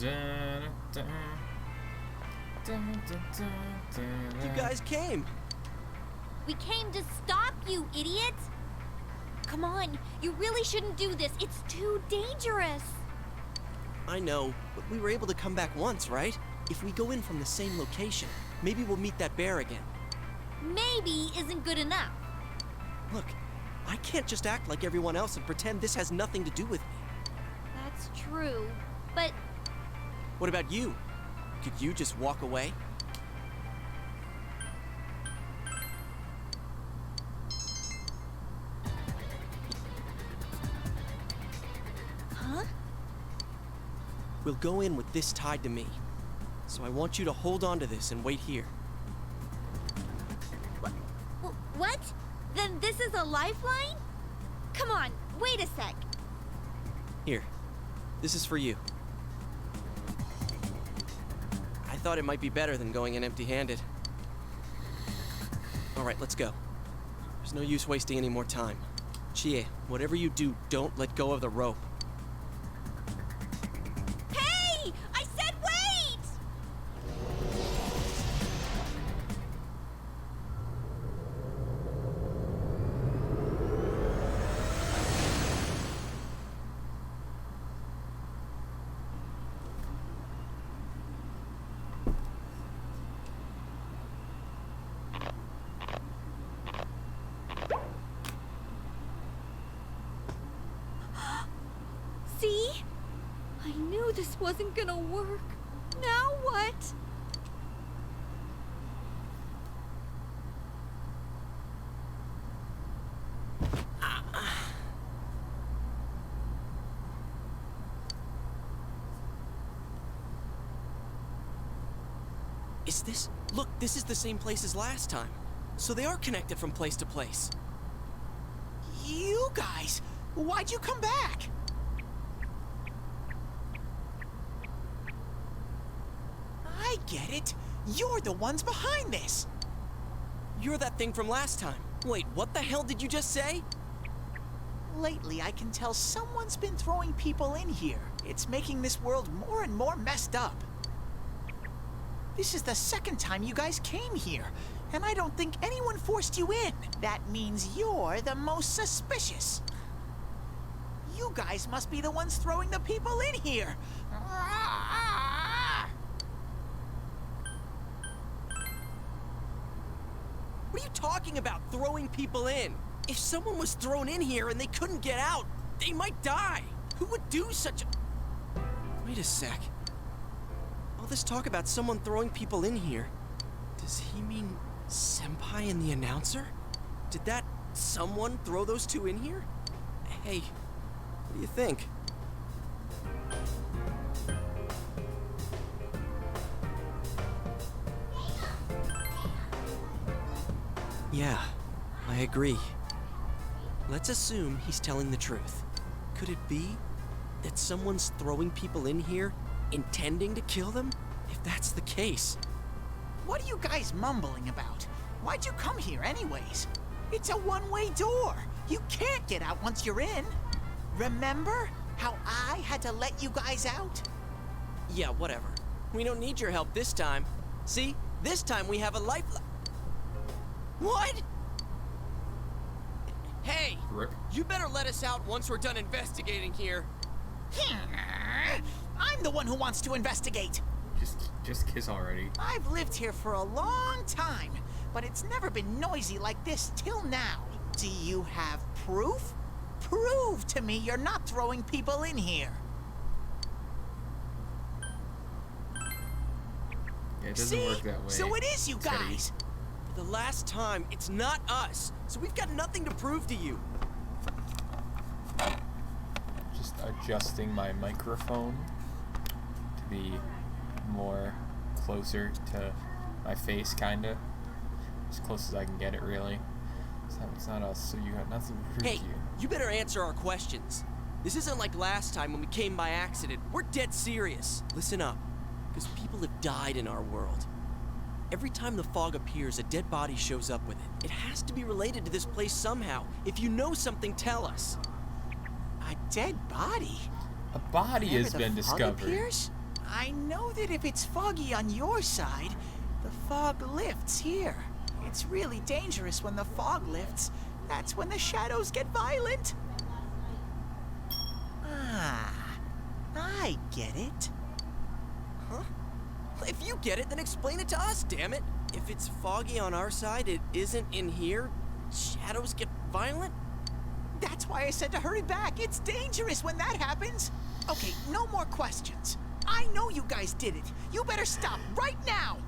You guys came. We came to stop you, idiot! Come on, you really shouldn't do this. It's too dangerous. I know, but we were able to come back once, right? If we go in from the same location, maybe we'll meet that bear again. Maybe isn't good enough. Look, I can't just act like everyone else and pretend this has nothing to do with me. That's true, but What about you? Could you just walk away? huh? We'll go in with this tied to me. So I want you to hold on to this and wait here. What? Then this is a lifeline? Come on, wait a sec. Here, this is for you. I thought it might be better than going in empty-handed. All right, let's go. There's no use wasting any more time. Chie, whatever you do, don't let go of the rope. Hey! I said wait! See? I knew this wasn't gonna work. Now what? Is this? Look, this is the same place as last time. So they are connected from place to place. You guys, why'd you come back? I get it. You're the ones behind this. You're that thing from last time. Wait, what the hell did you just say? Lately, I can tell someone's been throwing people in here. It's making this world more and more messed up. This is the second time you guys came here, and I don't think anyone forced you in. That means you're the most suspicious. You guys must be the ones throwing the people in here. What are you talking about, throwing people in? If someone was thrown in here and they couldn't get out, they might die. Who would do such a... Wait a sec. All this talk about someone throwing people in here, does he mean Senpai and the announcer? Did that someone throw those two in here? Hey, what do you think? Yeah, I agree. Let's assume he's telling the truth. Could it be that someone's throwing people in here, intending to kill them? If that's the case. What are you guys mumbling about? Why'd you come here anyways? It's a one-way door. You can't get out once you're in. Remember how I had to let you guys out? Yeah, whatever. We don't need your help this time. See? This time we have a lifeline. What? Hey! You better let us out once we're done investigating here. I'm the one who wants to investigate. Just kiss already. I've lived here for a long time, but it's never been noisy like this till now. Do you have proof? Prove to me you're not throwing people in here. Yeah, it doesn't See? work that way. So it is you It's gotta be- guys. For the last time, it's not us, so we've got nothing to prove to you. Just adjusting my microphone to be more closer to my face, kinda. As close as I can get it, really. It's not us, so you got nothing to prove Hey, to you. you better answer our questions. This isn't like last time when we came by accident. We're dead serious. Listen up, because people have died in our world. Every time the fog appears, a dead body shows up with it. It has to be related to this place somehow. If you know something, tell us. A dead body? A body Whenever has the been fog discovered. appears? I know that if it's foggy on your side, the fog lifts here. It's really dangerous when the fog lifts. That's when the shadows get violent. Ah, I get it. Huh? If you get it, then explain it to us, damn it. If it's foggy on our side, it isn't in here. Shadows get violent? That's why I said to hurry back. It's dangerous when that happens. Okay, no more questions. I know you guys did it. You better stop right now.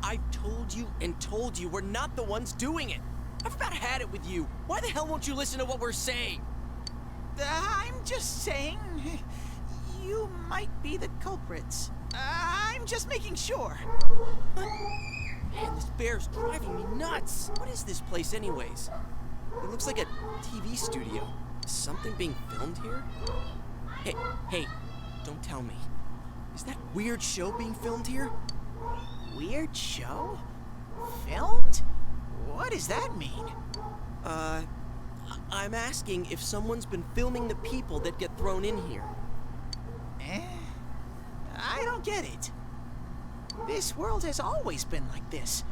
I've told you and told you we're not the ones doing it. I've about had it with you. Why the hell won't you listen to what we're saying? I'm just saying, you might be the culprits. I'm just making sure. Man, this bear's driving me nuts. What is this place anyways? It looks like a TV studio. Is something being filmed here? Hey, don't tell me. Is that weird show being filmed here? Weird show? Filmed? What does that mean? I'm asking if someone's been filming the people that get thrown in here. I don't get it. This world has always been like this.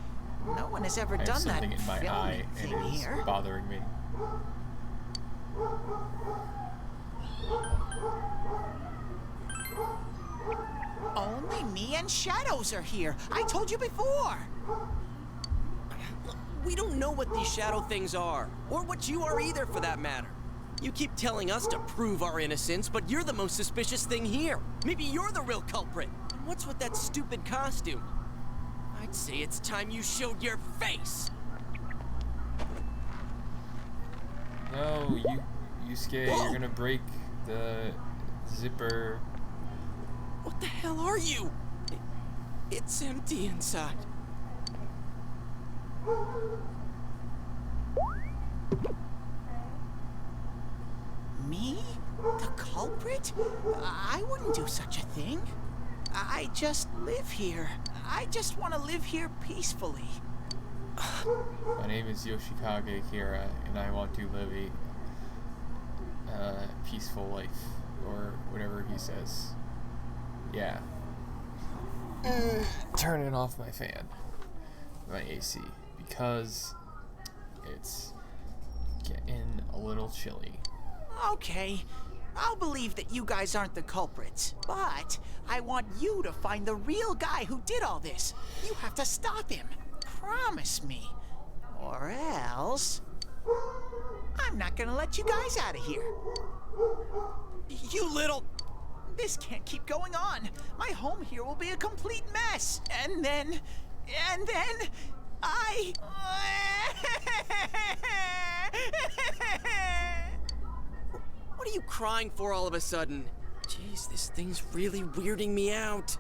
No one has ever I have done that something in my eye, filming and thing it is here. bothering me. Only me and Shadows are here. I told you before. Look, we don't know what these shadow things are, or what you are either for that matter. You keep telling us to prove our innocence, but you're the most suspicious thing here. Maybe you're the real culprit. And what's with that stupid costume? I'd say it's time you showed your face. No, Yusuke, Whoa. you're gonna break the zipper. What the hell are you? It's empty inside. Me? The culprit? I wouldn't do such a thing. I just live here. I just want to live here peacefully. My name is Yoshikage Kira, and I want to live a peaceful life, or whatever he says. Yeah. Turning off my fan, my AC, because it's getting a little chilly. Okay, I'll believe that you guys aren't the culprits, but I want you to find the real guy who did all this. You have to stop him. Promise me. Or else... I'm not gonna let you guys out of here. You little... This can't keep going on. My home here will be a complete mess. And then... I... What are you crying for all of a sudden? Jeez, this thing's really weirding me out.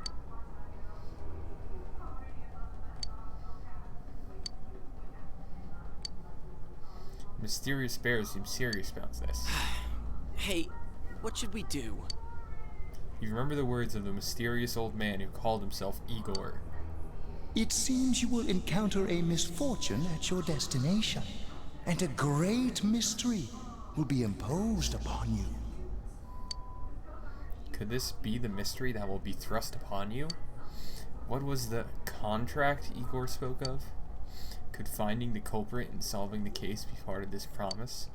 Mysterious Bear seems serious about this. Hey, what should we do? You remember the words of the mysterious old man who called himself Igor. It seems you will encounter a misfortune at your destination, and a great mystery will be imposed upon you. Could this be the mystery that will be thrust upon you? What was the contract Igor spoke of? Could finding the culprit and solving the case be part of this promise?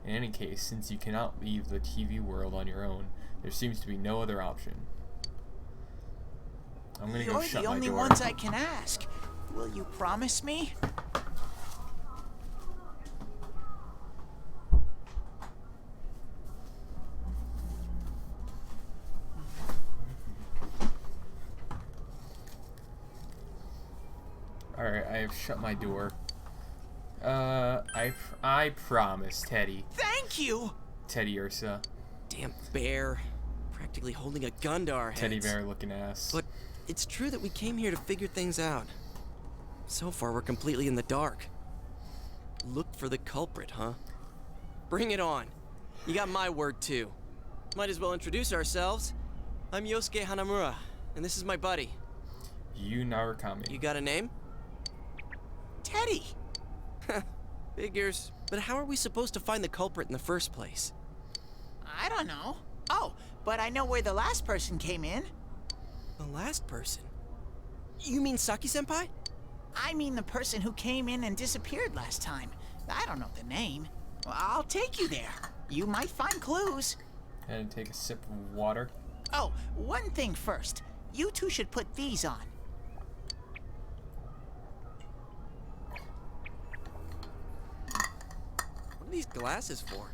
In any case, since you cannot leave the TV world on your own, there seems to be no other option. I'm gonna go You're shut the my only door. ones I can ask. Will you promise me? Alright, I have shut my door. I promise, Teddy. Thank you! Teddy Ursa. Damn bear. Practically holding a gun to our heads. Teddy bear looking ass. But it's true that we came here to figure things out. So far, we're completely in the dark. Look for the culprit, huh? Bring it on. You got my word, too. Might as well introduce ourselves. I'm Yosuke Hanamura, and this is my buddy. Yu Narukami. You got a name? Teddy! Figures. But how are we supposed to find the culprit in the first place? I don't know. Oh, but I know where the last person came in. The last person? You mean Saki-senpai? I mean the person who came in and disappeared last time. I don't know the name. Well, I'll take you there. You might find clues. And take a sip of water. Oh, one thing first. You two should put these on. What are these glasses for?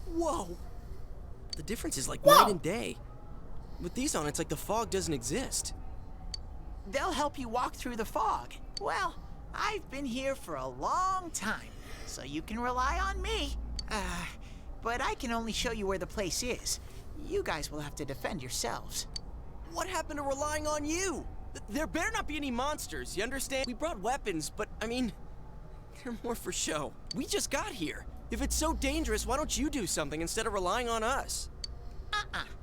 Whoa! The difference is like night and day. With these on, it's like the fog doesn't exist. They'll help you walk through the fog. Well, I've been here for a long time, so you can rely on me. But I can only show you where the place is. You guys will have to defend yourselves. What happened to relying on you? There better not be any monsters, you understand? We brought weapons, but I mean, they're more for show. We just got here. If it's so dangerous, why don't you do something instead of relying on us?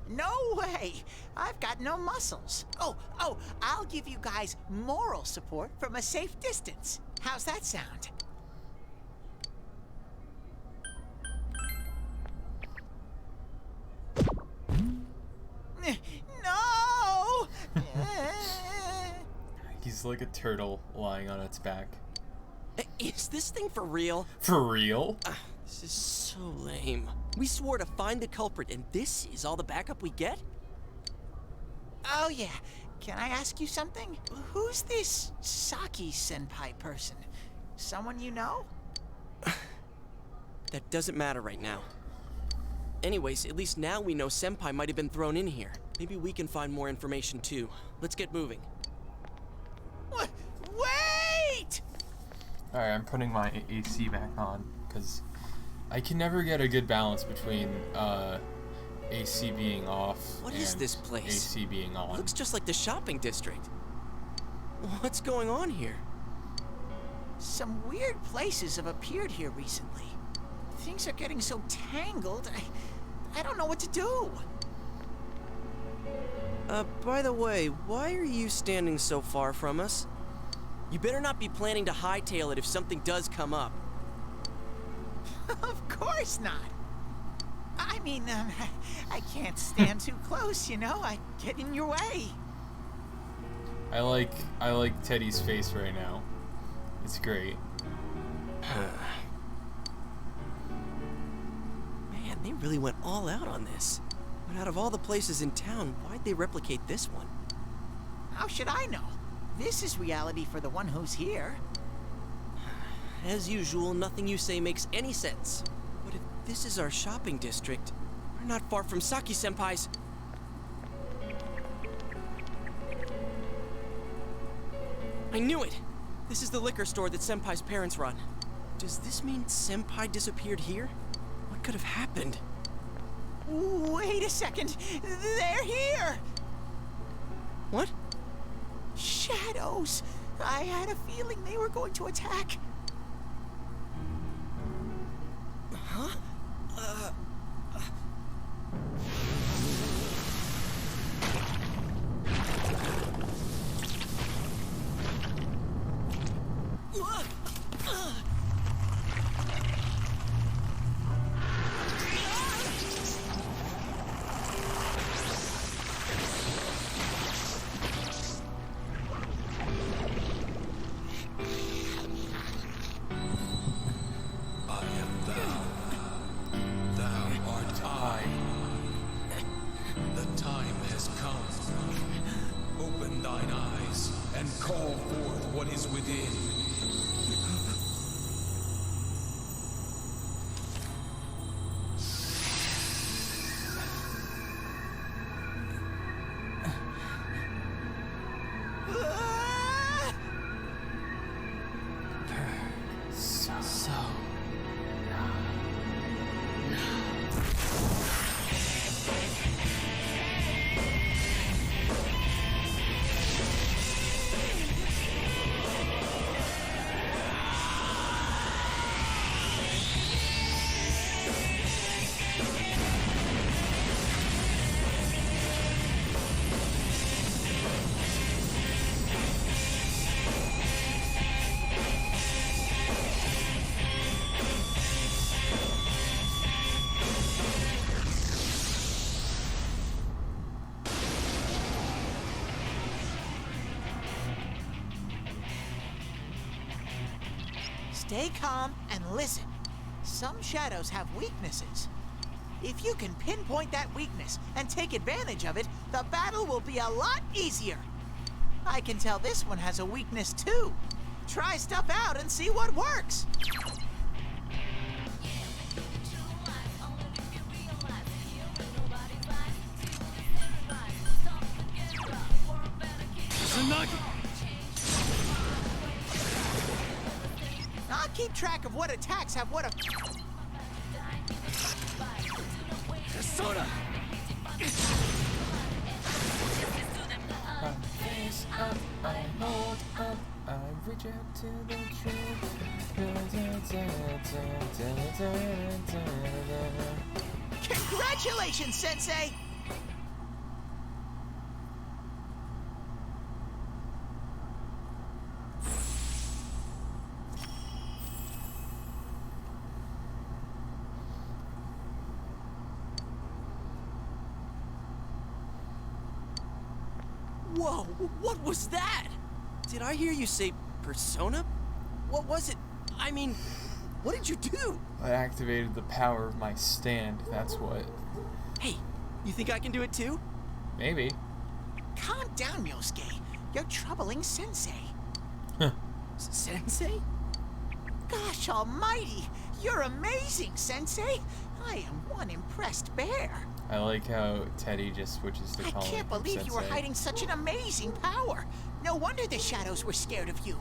No way! I've got no muscles. Oh, I'll give you guys moral support from a safe distance. How's that sound? No! He's like a turtle lying on its back. Is this thing for real? For real? This is so lame. We swore to find the culprit, and this is all the backup we get? Oh yeah, can I ask you something? Who's this Saki-senpai person? Someone you know? That doesn't matter right now. Anyways, at least now we know Senpai might have been thrown in here. Maybe we can find more information too. Let's get moving. Wait! Alright, I'm putting my AC back on, because I can never get a good balance between AC being off What and is this place? AC being on. Looks just like the shopping district. What's going on here? Some weird places have appeared here recently. Things are getting so tangled, I don't know what to do. By the way, why are you standing so far from us? You better not be planning to hightail it if something does come up. Of course not. I mean, I can't stand too close, you know? I get in your way. I like Teddy's face right now. It's great. Man, they really went all out on this. But out of all the places in town, why'd they replicate this one? How should I know? This is reality for the one who's here. As usual, nothing you say makes any sense. But if this is our shopping district, we're not far from Saki-senpai's. I knew it! This is the liquor store that Senpai's parents run. Does this mean Senpai disappeared here? What could have happened? Wait a second! They're here! What? Shadows! I had a feeling they were going to attack. Huh? Call forth what is within. Stay calm and listen. Some shadows have weaknesses. If you can pinpoint that weakness and take advantage of it, the battle will be a lot easier. I can tell this one has a weakness too. Try stuff out and see what works. I'll keep track of what attacks have what Persona! Face up, I hold up, I reach out to the truth. Congratulations, Sensei! Whoa, what was that? Did I hear you say persona? What was it? I mean, what did you do? I activated the power of my stand, that's what. Hey, you think I can do it too? Maybe. Calm down, Yosuke. You're troubling Sensei. Sensei? Gosh almighty! You're amazing, Sensei! I am one impressed bear. I like how Teddy just switches to I calling can't him believe you were Sensei. hiding such an amazing power. No wonder the shadows were scared of you.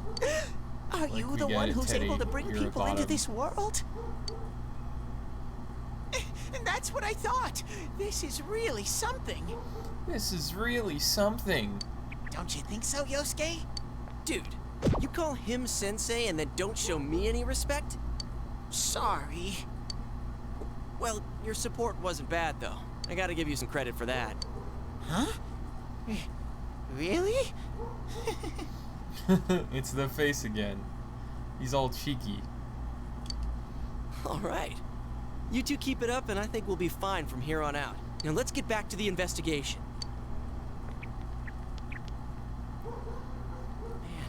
Are Like, you we the get one it, who's Teddy. able to bring You're a people into bottom. this world? And that's what I thought. This is really something. This is really something. Don't you think so, Yosuke? Dude, you call him sensei and then don't show me any respect? Sorry. Well, your support wasn't bad though. I gotta give you some credit for that. Huh? Really? It's the face again. He's all cheeky. Alright. You two keep it up and I think we'll be fine from here on out. Now let's get back to the investigation. Man,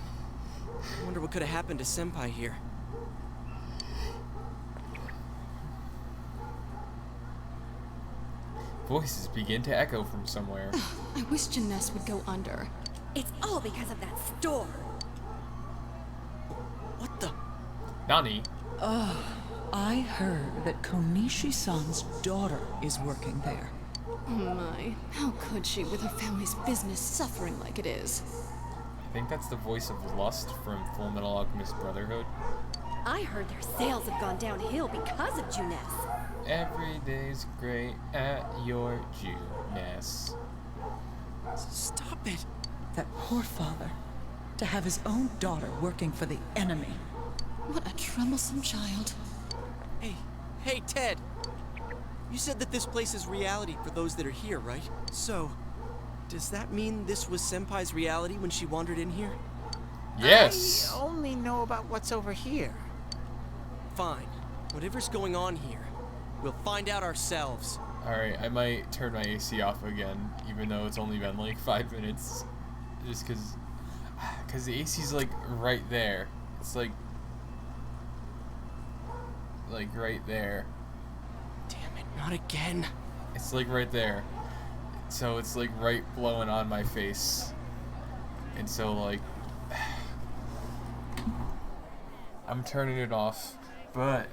I wonder what could have happened to Senpai here. Voices begin to echo from somewhere. I wish Janess would go under. It's all because of that store. What the? Nani? I heard that Konishi-san's daughter is working there. Oh my, how could she with her family's business suffering like it is? I think that's the voice of Lust from Full Metal Alchemist Brotherhood. I heard their sales have gone downhill because of Juness. Every day's great at your Juness. Stop it. That poor father. To have his own daughter working for the enemy. What a troublesome child. Hey, Ted. You said that this place is reality for those that are here, right? So, does that mean this was Senpai's reality when she wandered in here? Yes! I only know about what's over here. Fine. Whatever's going on here, we'll find out ourselves. Alright, I might turn my AC off again, even though it's only been like 5 minutes. Just cause the AC's like right there. It's like right there. Damn it, not again. It's like right there. So it's like right blowing on my face. And so like I'm turning it off, but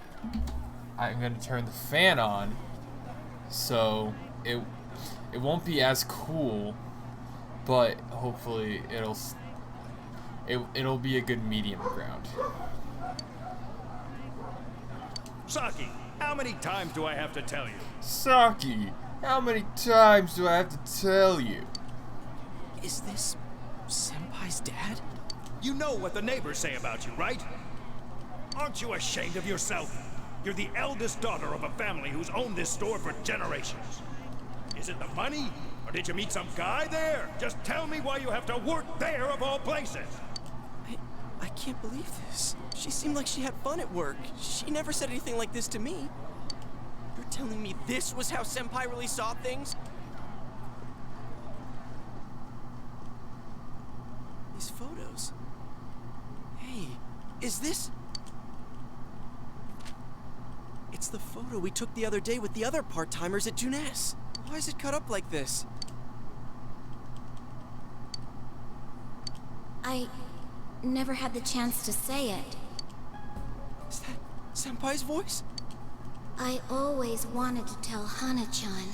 I'm gonna turn the fan on so it won't be as cool, but hopefully it'll be a good medium ground. Saki, how many times do I have to tell you? Saki, how many times do I have to tell you? Is this Senpai's dad? You know what the neighbors say about you, right? Aren't you ashamed of yourself? You're the eldest daughter of a family who's owned this store for generations. Is it the money? Or did you meet some guy there? Just tell me why you have to work there of all places. I can't believe this. She seemed like she had fun at work. She never said anything like this to me. You're telling me this was how Senpai really saw things? These photos. Hey, is this... It's the photo we took the other day with the other part-timers at Junes. Why is it cut up like this? I never had the chance to say it. Is that Senpai's voice? I always wanted to tell Hana-chan.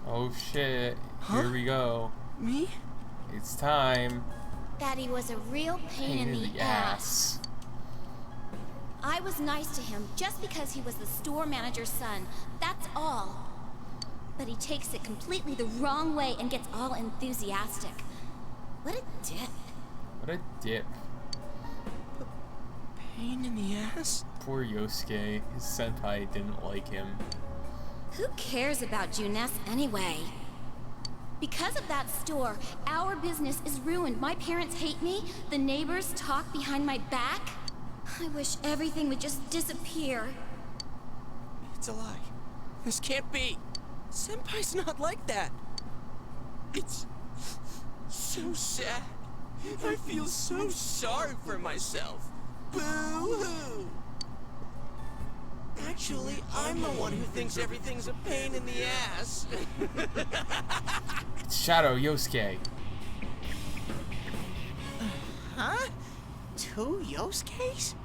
Oh shit. Huh? Here we go. Me? It's time. That he was a real pain in the ass. I was nice to him just because he was the store manager's son. That's all. But he takes it completely the wrong way and gets all enthusiastic. What a dip. What a dip. Pain in the ass? Poor Yosuke. His senpai didn't like him. Who cares about Junes anyway? Because of that store, our business is ruined. My parents hate me. The neighbors talk behind my back. I wish everything would just disappear. It's a lie. This can't be. Senpai's not like that. It's so sad. I feel so sorry for myself. Boo-hoo! Actually, I'm the one who thinks everything's a pain in the ass. Shadow Yosuke. Huh? 2 Yosuke's?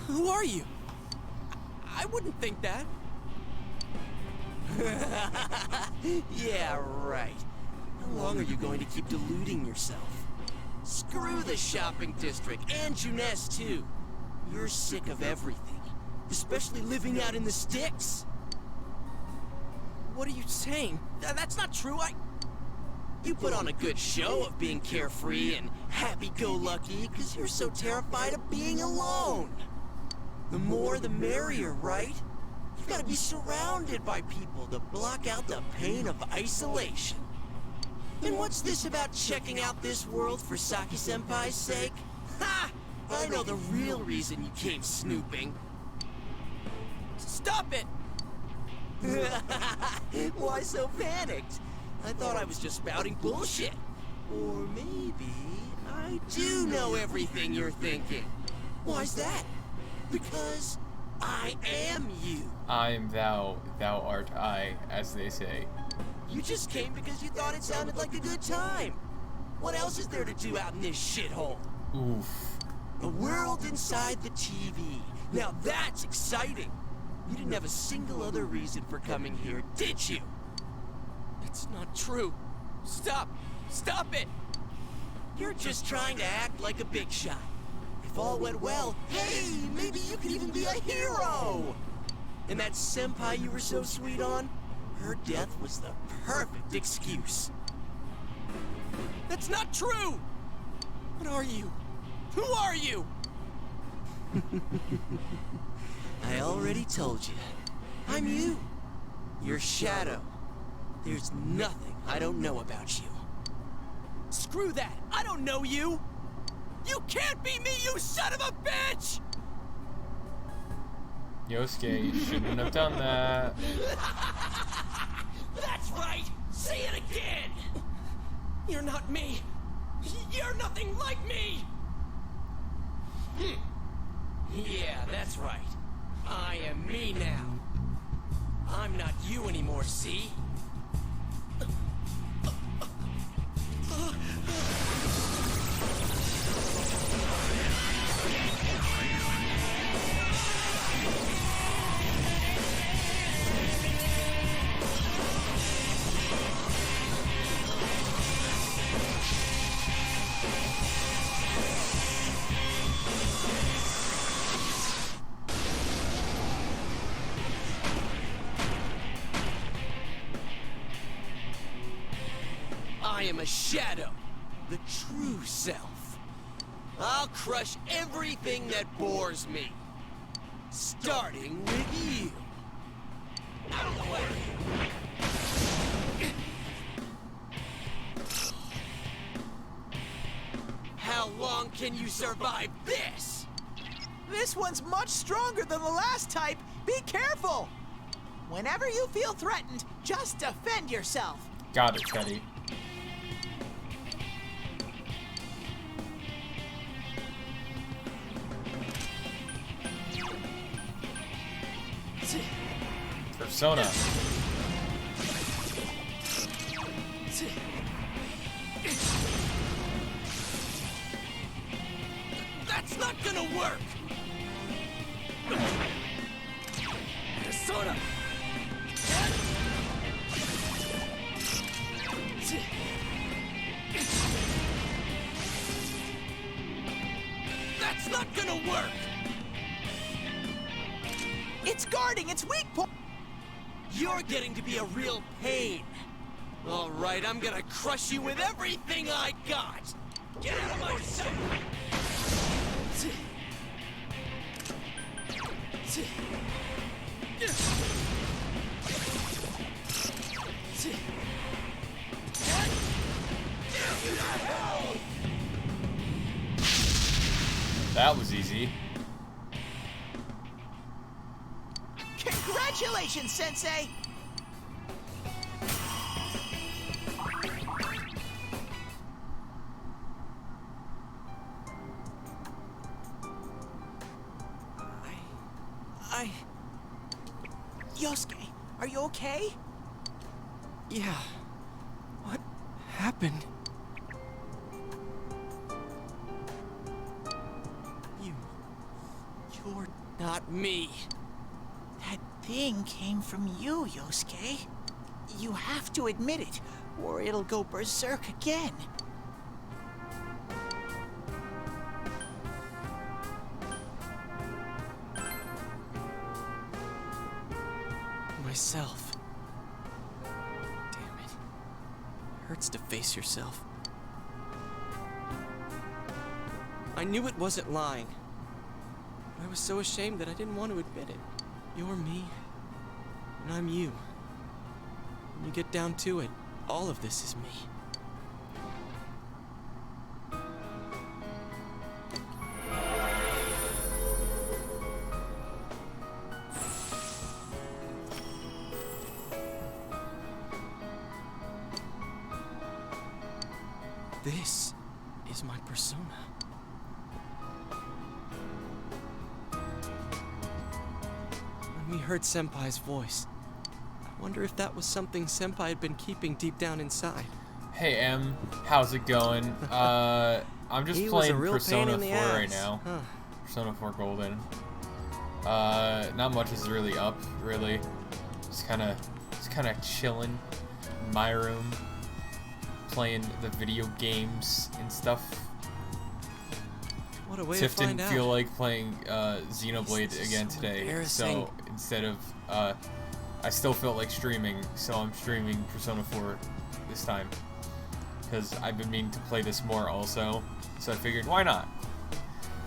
Who are you? I wouldn't think that. Yeah, right. How long are you going to keep deluding yourself? Screw the shopping district and Junes too. You're sick of everything, especially living out in the sticks. What are you saying? That's not true. You put on a good show of being carefree and happy-go-lucky because you're so terrified of being alone. The more the merrier, right? You've got to be surrounded by people to block out the pain of isolation. And what's this about checking out this world for Saki-senpai's sake? Ha! I know the real reason you came snooping. Stop it! Why so panicked? I thought I was just spouting bullshit. Or maybe I do know everything you're thinking. Why's that? Because I am you. I am thou, thou art I, as they say. You just came because you thought it sounded like a good time. What else is there to do out in this shithole? Oof. A world inside the TV. Now that's exciting. You didn't have a single other reason for coming here, did you? It's not true. Stop! Stop it! You're just trying to act like a big shot. If all went well, hey, maybe you could even be a hero! And that senpai you were so sweet on? Her death was the perfect excuse. That's not true! What are you? Who are you? I already told you. I'm you. Your shadow. There's nothing I don't know about you. Screw that! I don't know you! You can't be me, you son of a bitch! Yosuke, you shouldn't have done that. That's right! Say it again! You're not me! You're nothing like me! Yeah, that's right. I am me now. I'm not you anymore, see? I am a shadow, the true self. I'll crush everything that bores me, starting with you. Out of the way! How long can you survive this? This one's much stronger than the last type. Be careful! Whenever you feel threatened, just defend yourself. Got it, Teddy. Persona. That's not gonna work! Persona! That's not gonna work! It's guarding its weak point. You're getting to be a real pain. All right, I'm gonna crush you with everything I got. Get out of my sight! That was easy. Congratulations, Sensei! Yosuke, are you okay? Yeah. What happened? You're not me. That thing came from you, Yosuke. You have to admit it, or it'll go berserk again. Myself. Damn it. Hurts to face yourself. I knew it wasn't lying. I was so ashamed that I didn't want to admit it. You're me, and I'm you. When you get down to it, all of this is me. This is my persona. When we heard Senpai's voice, I wonder if that was something Senpai had been keeping deep down inside. Hey Em, how's it going? I'm just He was a playing real pain Persona in 4 the right ass. now. Huh. Persona 4 Golden. Not much is really up, really. Just kind of chilling in my room, playing the video games and stuff. What a way Tiff to find didn't out. feel like playing Xenoblade This is again so today, embarrassing. so instead of I still felt like streaming, so I'm streaming Persona 4 this time because I've been meaning to play this more also, so I figured why not?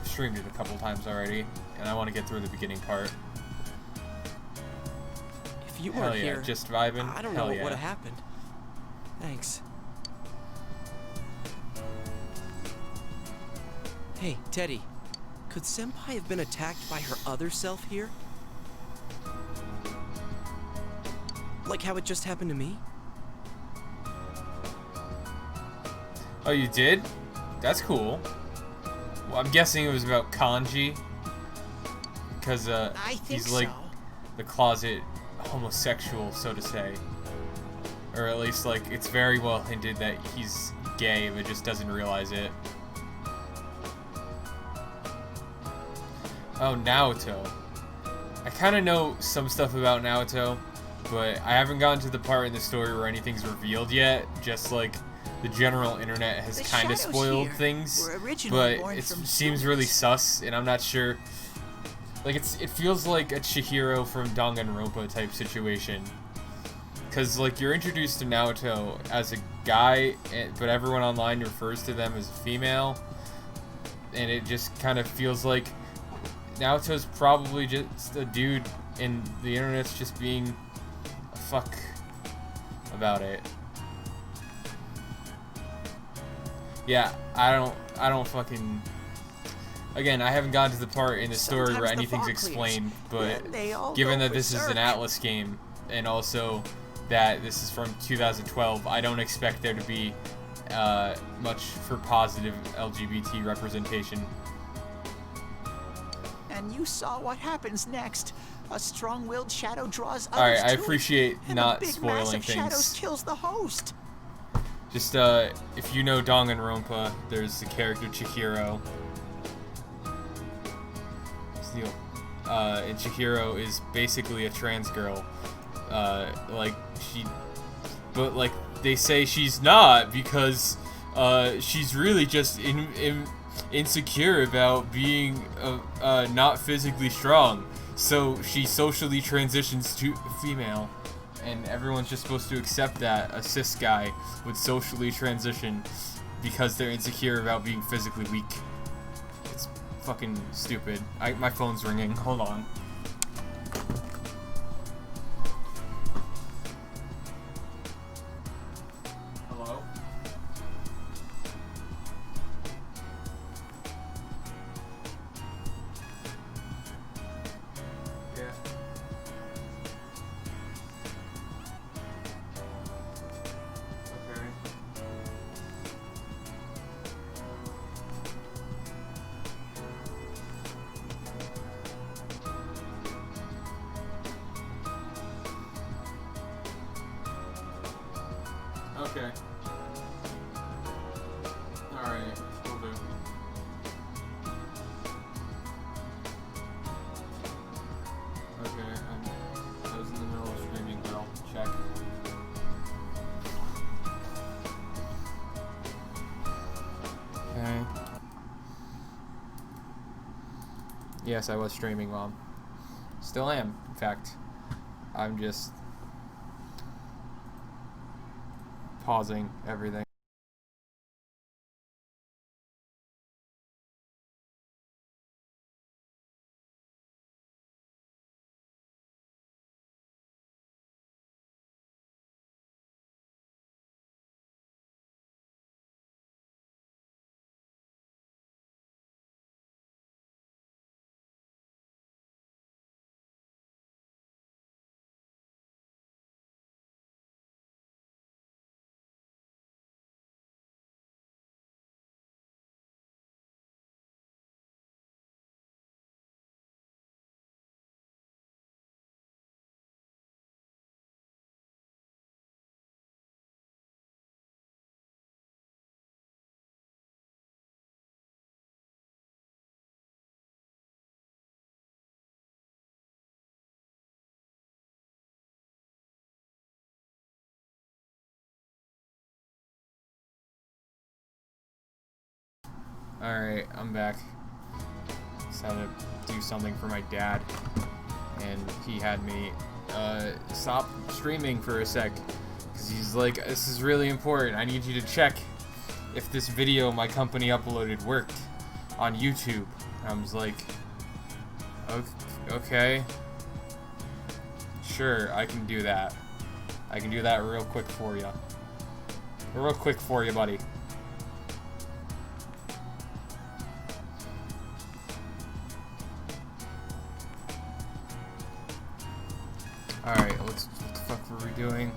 I've streamed it a couple times already, and I want to get through the beginning part. If you Hell weren't yeah, here, just vibing. I don't Hell know what yeah. would have happened. Thanks. Hey, Teddy. Could Senpai have been attacked by her other self here? Like how it just happened to me? Oh, you did? That's cool. Well, I'm guessing it was about Kanji, because I think he's like so. the closet homosexual, so to say. Or at least, like, it's very well hinted that he's gay, but just doesn't realize it. Oh, Naoto. I kind of know some stuff about Naoto, but I haven't gotten to the part in the story where anything's revealed yet. Just, like, the general internet has The kind of shadows spoiled here things, were originally but born it from seems really sus, and I'm not sure. Like, it feels like a Chihiro from Danganronpa type situation. Because, like, you're introduced to Naoto as a guy, but everyone online refers to them as a female. And it just kind of feels like Naoto's probably just a dude, and the internet's just being a fuck about it. Yeah, I don't fucking... Again, I haven't gotten to the part in the story Sometimes where the anything's fog explained, clears, but then they all given go that this is berserk. an Atlas game, and also that this is from 2012, I don't expect there to be much for positive LGBT representation. And you saw what happens next. A strong-willed shadow draws others Alright, I to it, appreciate and not the big spoiling mass of shadows things. kills the host. Just, if you know Danganronpa, there's the character Chihiro. And Chihiro is basically a trans girl. But like, they say she's not because, she's really just insecure about being, not physically strong. So she socially transitions to female. And everyone's just supposed to accept that a cis guy would socially transition because they're insecure about being physically weak. It's fucking stupid. My phone's ringing. Hold on. Hello? Yeah. Okay. Alright, will do. Okay, I was in the middle of streaming, but I'll check. Okay. Yes, I was streaming, Mom. Still am, in fact. I'm just pausing everything. Alright, I'm back. Decided to do something for my dad, and he had me stop streaming for a sec, because he's like, this is really important, I need you to check if this video my company uploaded worked on YouTube. And I was like, okay, sure, I can do that. I can do that real quick for you. Real quick for you, buddy. Alright, what the fuck were we doing?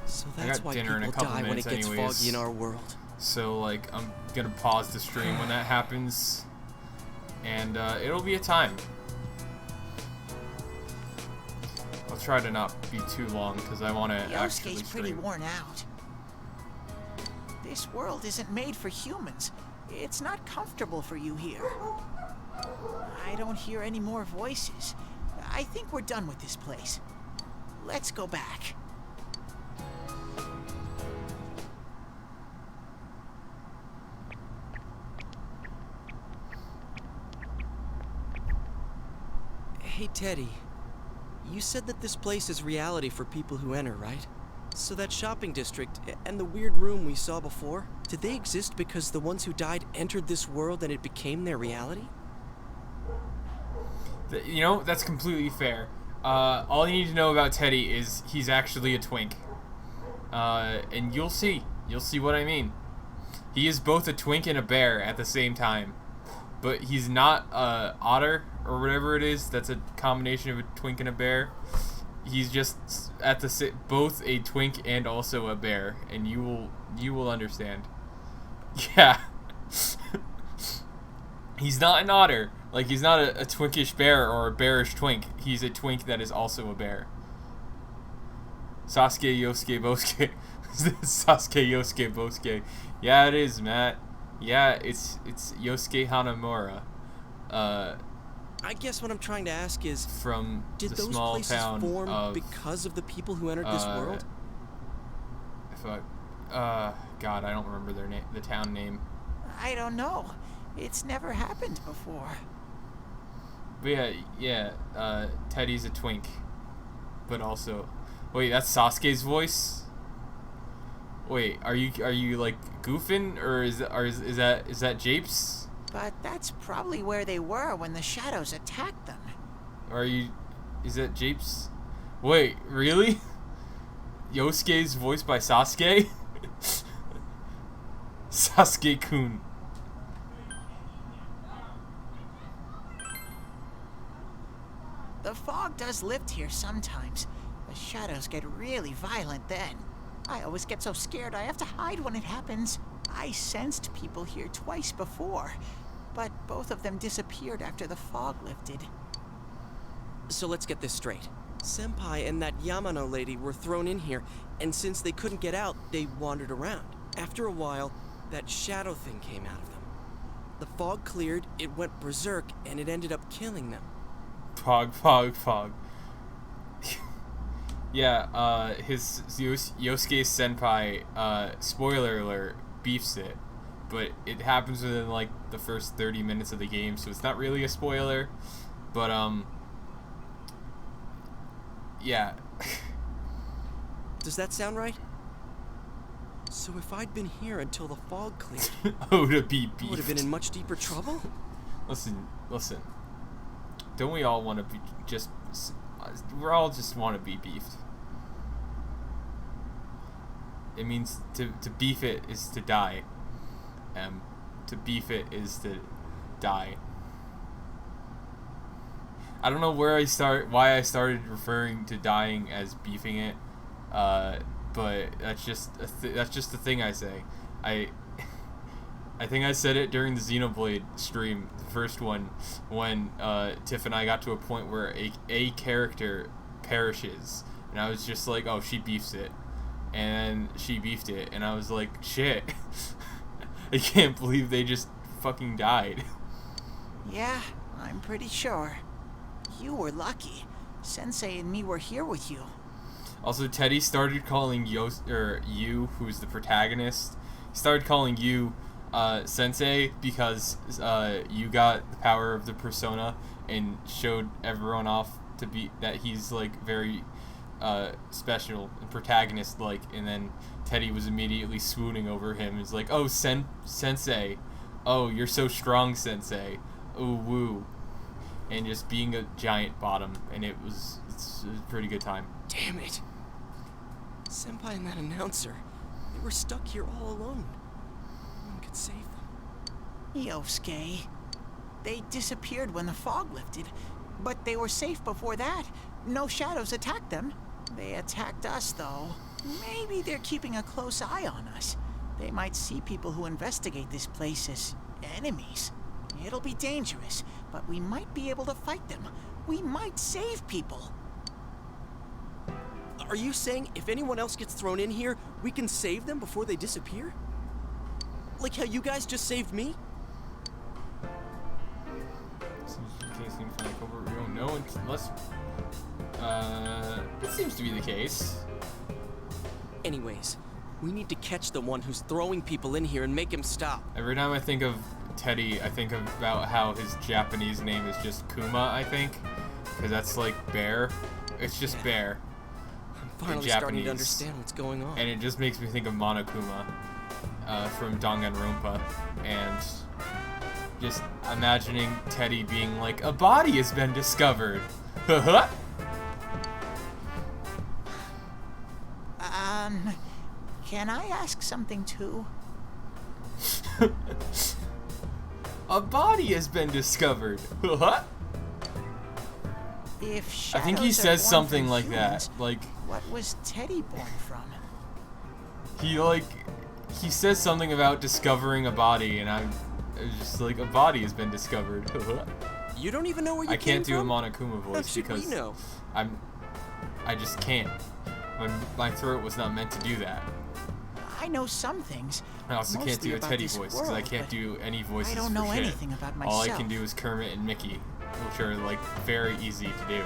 So I that's got why dinner in a people couple die when it minutes gets anyways. foggy in our world. So, like, I'm gonna pause the stream when that happens. And, it'll be a time. I'll try to not be too long, because I want to actually Yosuke's pretty stream. worn out. This world isn't made for humans. It's not comfortable for you here. I don't hear any more voices. I think we're done with this place. Let's go back. Hey, Teddy. You said that this place is reality for people who enter, right? So that shopping district and the weird room we saw before, did they exist because the ones who died entered this world and it became their reality? You know, that's completely fair. All you need to know about Teddy is he's actually a twink. And you'll see. You'll see what I mean. He is both a twink and a bear at the same time. But he's not a otter or whatever it is. That's a combination of a twink and a bear. He's just at the both a twink and also a bear, and you will understand. Yeah. He's not an otter, Like, he's not a twinkish bear or a bearish twink. He's a twink that is also a bear. Sasuke, Yosuke, Bosuke. Sasuke, Yosuke, Bosuke. Yeah, it is, Matt. Yeah, it's Yosuke Hanamura. I guess what I'm trying to ask is, From did the those small places town form of... because of the people who entered this world? God, I don't remember their name, the town name. I don't know. It's never happened before. But yeah, Teddy's a twink. But also... Wait, that's Sasuke's voice? Wait, are you like goofing, or is that Japes? But that's probably where they were when the shadows attacked them. Is that Japes? Wait, really? Yosuke's voiced by Sasuke? Sasuke-kun. The fog does lift here sometimes. The shadows get really violent then. I always get so scared I have to hide when it happens. I sensed people here twice before, but both of them disappeared after the fog lifted. So let's get this straight. Senpai and that Yamano lady were thrown in here, and since they couldn't get out, they wandered around. After a while, that shadow thing came out of them. The fog cleared, it went berserk, and it ended up killing them. Fog. Yeah, his Yosuke senpai, spoiler alert, beefs it. But it happens within, like, the first 30 minutes of the game, so it's not really a spoiler. But, yeah. Does that sound right? So if I'd been here until the fog cleared, Oh, to be I would have been beefed. in much deeper trouble? Listen. Don't we all want to be we're all just want to be beefed. It means to beef it is to die. To beef it is to die. I don't know why I started referring to dying as beefing it, but that's just the thing I say. I think I said it during the Xenoblade stream, the first one, when Tiff and I got to a point where a character perishes, and I was just like, oh, she beefs it, and she beefed it, and I was like, shit, I can't believe they just fucking died. Yeah, I'm pretty sure. You were lucky. Sensei and me were here with you. Also, Teddy started calling you, who's the protagonist, he started calling you Sensei because you got the power of the persona and showed everyone off to be that he's like very special and protagonist like, and then Teddy was immediately swooning over him. He's like, oh, Sensei, oh, you're so strong, Sensei, ooh woo, and just being a giant bottom, and it's a pretty good time. Damn it. Senpai and that announcer, they were stuck here all alone. No one could save them. Yosuke. They disappeared when the fog lifted, but they were safe before that. No shadows attacked them. They attacked us, though. Maybe they're keeping a close eye on us. They might see people who investigate this place as enemies. It'll be dangerous, but we might be able to fight them. We might save people. Are you saying if anyone else gets thrown in here, we can save them before they disappear? Like how you guys just saved me? We don't know unless it seems to be the case. Anyways, we need to catch the one who's throwing people in here and make him stop. Every time I think of Teddy, I think about how his Japanese name is just Kuma, I think, because that's like bear. It's just bear. I'm finally starting to understand what's going on. And it just makes me think of Monokuma from Danganronpa, and just imagining Teddy being like, a body has been discovered. Can I ask something too? A body has been discovered. If I think he shadows are says born something from like humans, that. Like, what was Teddy born from? he says something about discovering a body, and I was just like, a body has been discovered. You don't even know where you I can't do a came from? Monokuma How voice should we because know? I just can't. My throat was not meant to do that. I know some things. I also can't mostly do a about Teddy this voice because I world, can't but do any voices I don't for know shit. anything about All I myself. can do is Kermit and Mickey, which are like very easy to do.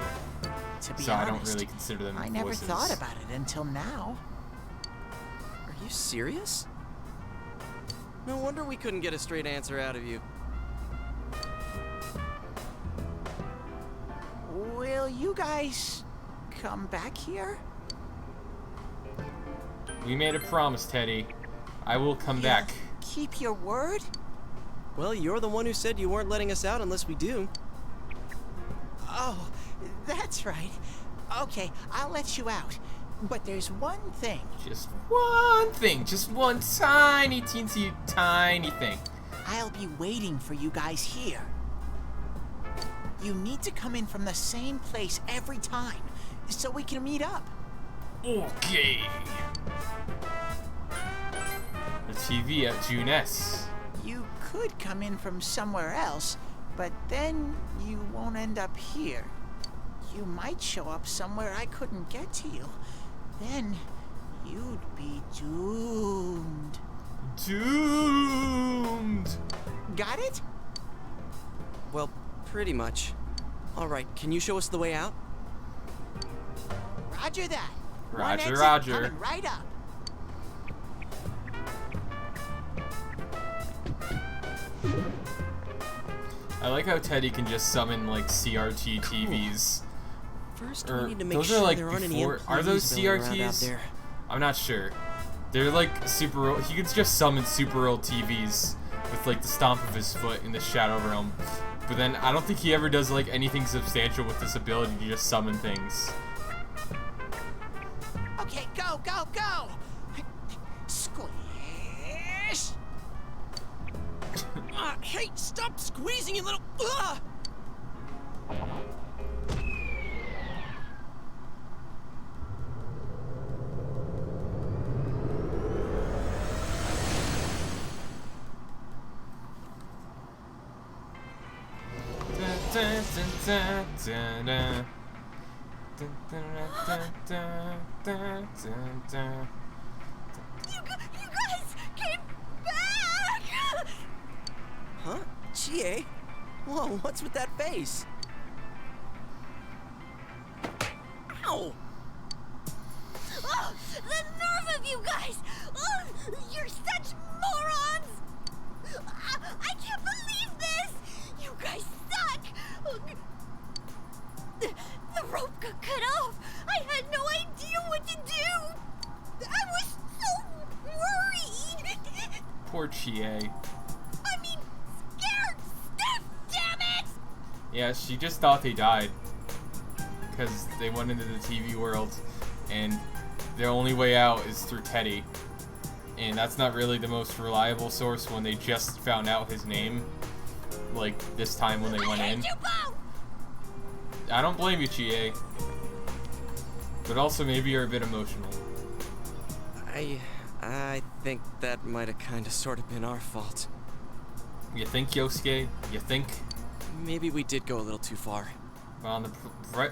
To be So I honest, don't really consider them I never voices. thought about it until now. Are you serious? No wonder we couldn't get a straight answer out of you. Will you guys come back here? We made a promise, Teddy. I will come You'll back. Keep your word? Well, you're the one who said you weren't letting us out unless we do. Oh, that's right. Okay, I'll let you out. But there's one thing. Just one thing. Just one tiny, teensy, tiny thing. I'll be waiting for you guys here. You need to come in from the same place every time, so we can meet up. Okay. The TV at Junes. You could come in from somewhere else, but then you won't end up here. You might show up somewhere I couldn't get to you. Then you'd be doomed. Doomed. Got it? Well, pretty much. All right, can you show us the way out? Roger that. One Roger, exit roger. Coming right up. I like how Teddy can just summon like CRT TVs. First, Or we need to make those sure are like there aren't any before. Are those employees milling around out CRTs? there. I'm not sure. They're like super old. He can just summon super old TVs with like the stomp of his foot in the Shadow Realm. But then I don't think he ever does like anything substantial with this ability to just summon things. Okay, go, go, go! Squish! Hey, stop squeezing, you little. You guys came back! Huh? Chie? Whoa, what's with that face? Ow! Oh, the nerve of you guys! Oh, you're such morons! I can't believe this! You guys suck! The rope got cut off! I had no idea what to do! I was so worried! Poor Chie. I mean, scared stiff, damn it! Yeah, she just thought they died because they went into the TV world, and their only way out is through Teddy. And that's not really the most reliable source when they just found out his name, like this time when they went in. You both! I don't blame you, Chie. But also maybe you're a bit emotional. I think that might have kind of sort of been our fault. You think, Yosuke? You think? Maybe we did go a little too far. Well, on the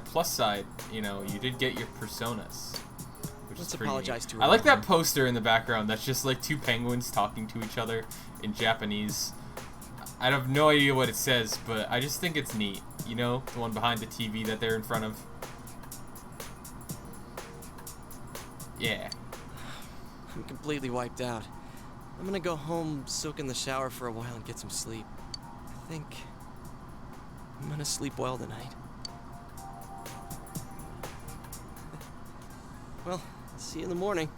plus side, you know, you did get your personas. Which Let's is pretty apologize neat. to her. I like that poster in the background. That's just like two penguins talking to each other in Japanese. I have no idea what it says, but I just think it's neat. You know, the one behind the TV that they're in front of. Yeah. I'm completely wiped out. I'm gonna go home, soak in the shower for a while, and get some sleep. I think I'm gonna sleep well tonight. Well, see you in the morning.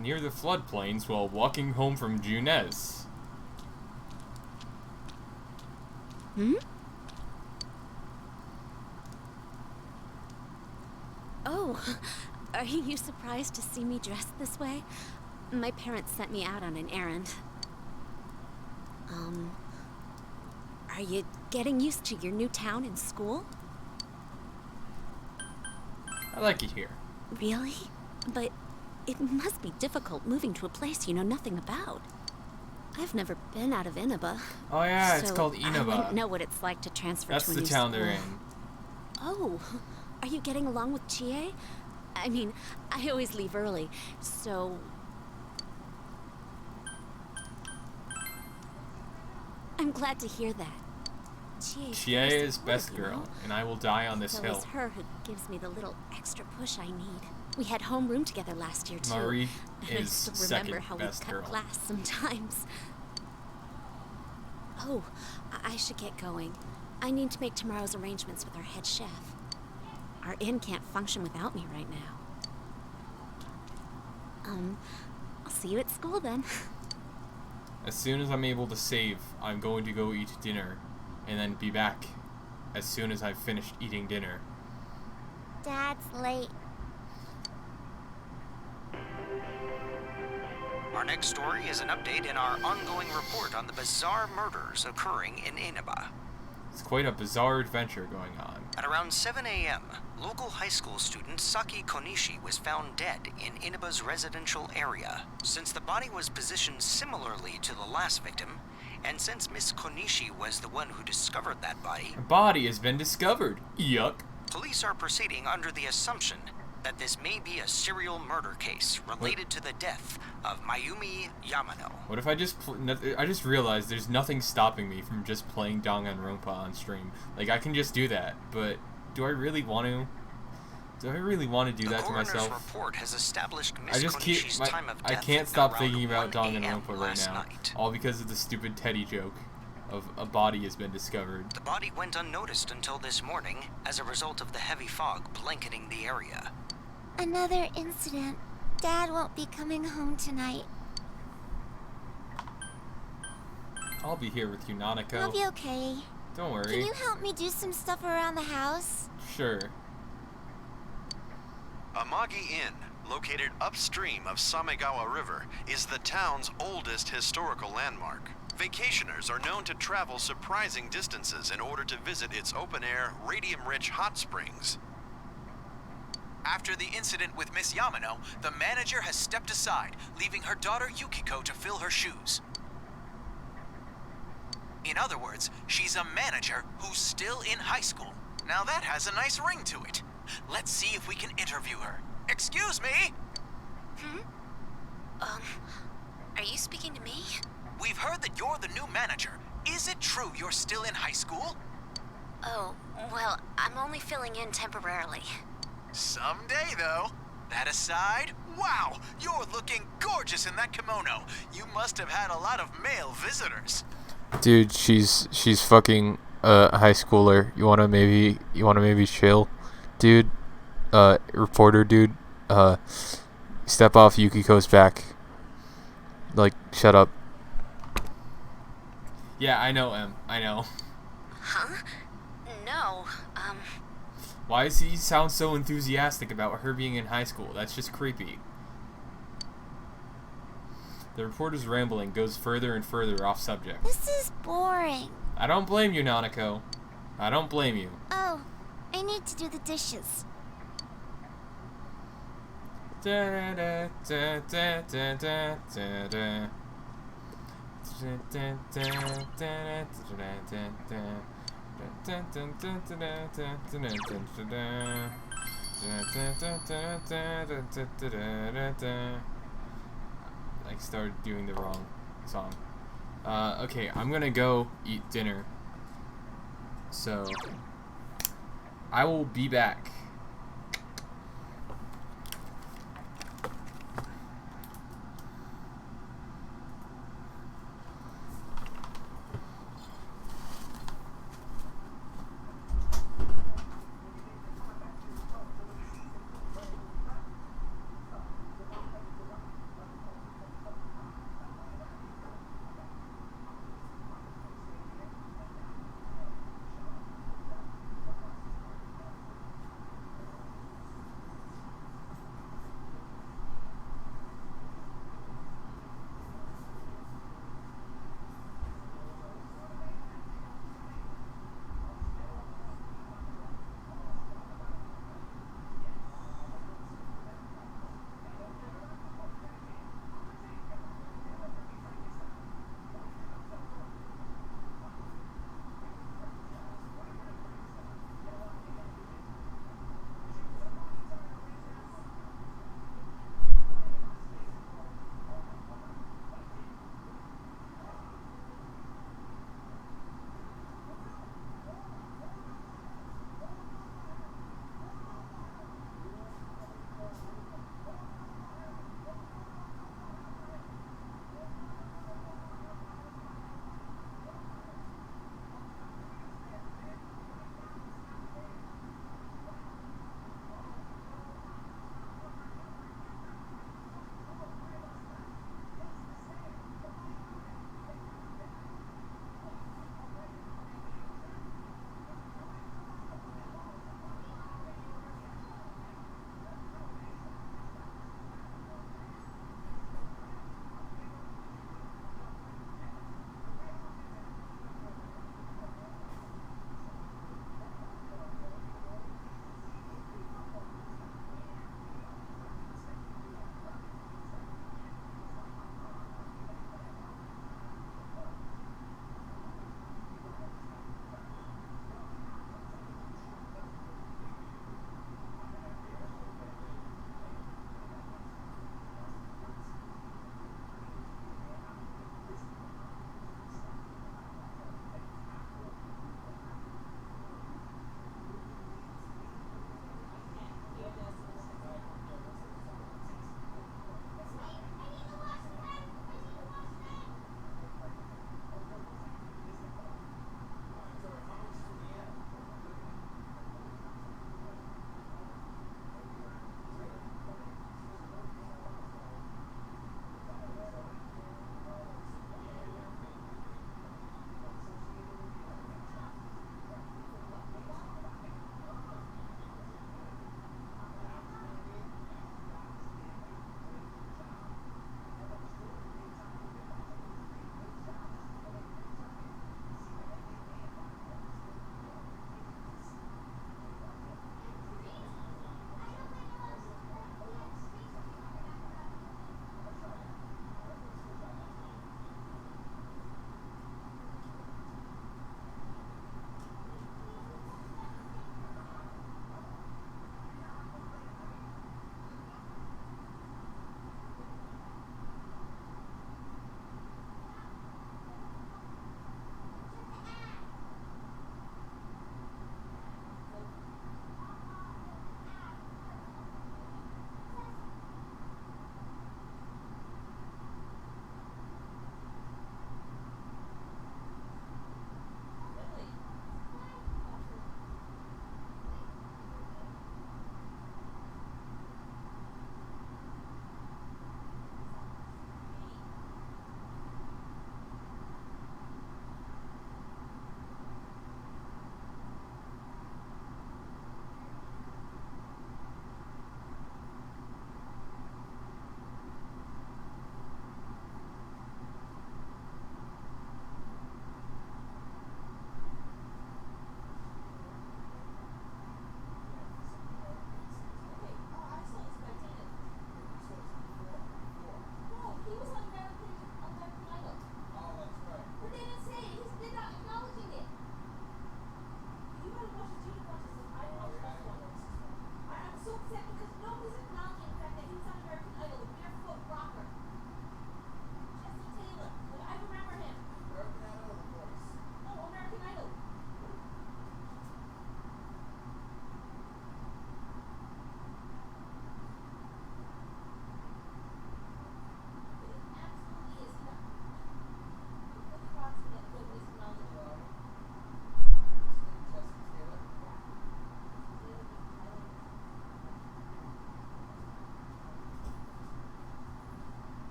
Near the floodplains while walking home from Junes. Hmm? Oh, are you surprised to see me dressed this way? My parents sent me out on an errand. Are you getting used to your new town and school? I like it here. Really? But It must be difficult moving to a place you know nothing about. I've never been out of Inaba. Oh yeah, it's so called I wouldn't Inaba. know what it's like to transfer That's to a the new town school. they're in. Oh, are you getting along with Chie? I mean, I always leave early, so... I'm glad to hear that. Chie is best girl, and I will die on this It's hill. always her who gives me the little extra push I need. We had homeroom together last year, too. Marie And I is still second remember how best we cut girl. glass sometimes. Oh, I should get going. I need to make tomorrow's arrangements with our head chef. Our inn can't function without me right now. I'll see you at school then. As soon as I'm able to save, I'm going to go eat dinner, and then be back as soon as I've finished eating dinner. Dad's late. Our next story is an update in our ongoing report on the bizarre murders occurring in Inaba. It's quite a bizarre adventure going on. At around 7 a.m., local high school student Saki Konishi was found dead in Inaba's residential area. Since the body was positioned similarly to the last victim, and since Miss Konishi was the one who discovered that body, A body has been discovered. Yuck. police are proceeding under the assumption that this may be a serial murder case related to the death of Mayumi Yamano. What if I just I just realized there's nothing stopping me from just playing Danganronpa on stream. Like, I can just do that, but do I really want to? Do I really want to do that to The coroner's myself? report has established I Miss just keep Konishi's time of I death can't at stop around thinking about 1 a.m. Danganronpa right last now, night. all because of the stupid Teddy joke of a body has been discovered. The body went unnoticed until this morning as a result of the heavy fog blanketing the area. Another incident. Dad won't be coming home tonight. I'll be here with you, Nanako. I'll be okay. Don't worry. Can you help me do some stuff around the house? Sure. Amagi Inn, located upstream of Samegawa River, is the town's oldest historical landmark. Vacationers are known to travel surprising distances in order to visit its open-air, radium-rich hot springs. After the incident with Miss Yamano, the manager has stepped aside, leaving her daughter Yukiko to fill her shoes. In other words, she's a manager who's still in high school. Now that has a nice ring to it. Let's see if we can interview her. Excuse me? Are you speaking to me? We've heard that you're the new manager. Is it true you're still in high school? Oh, well, I'm only filling in temporarily. Someday, though. That aside, wow, you're looking gorgeous in that kimono. You must have had a lot of male visitors. Dude, she's fucking high schooler. You wanna maybe chill, dude? Reporter dude. Step off Yukiko's back. Like, shut up. Yeah, I know, Em. I know. Huh? No, Why does he sound so enthusiastic about her being in high school? That's just creepy. The reporter's rambling goes further and further off subject. this is boring. I don't blame you, Nanako. I don't blame you. Oh, I need to do the dishes. I started doing the wrong song. Okay, I'm gonna go eat dinner. So, I will be back.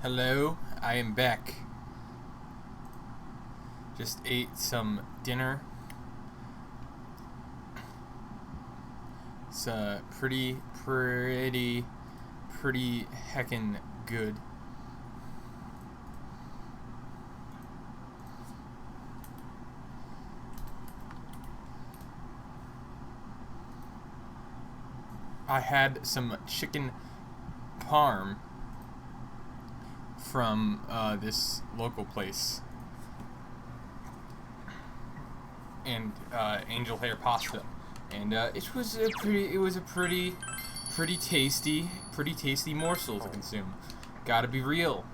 Hello, I am back. Just ate some dinner. It's pretty heckin' good. I had some chicken parm from this local place, and angel hair pasta, and it was a pretty tasty morsel to consume. Gotta be real.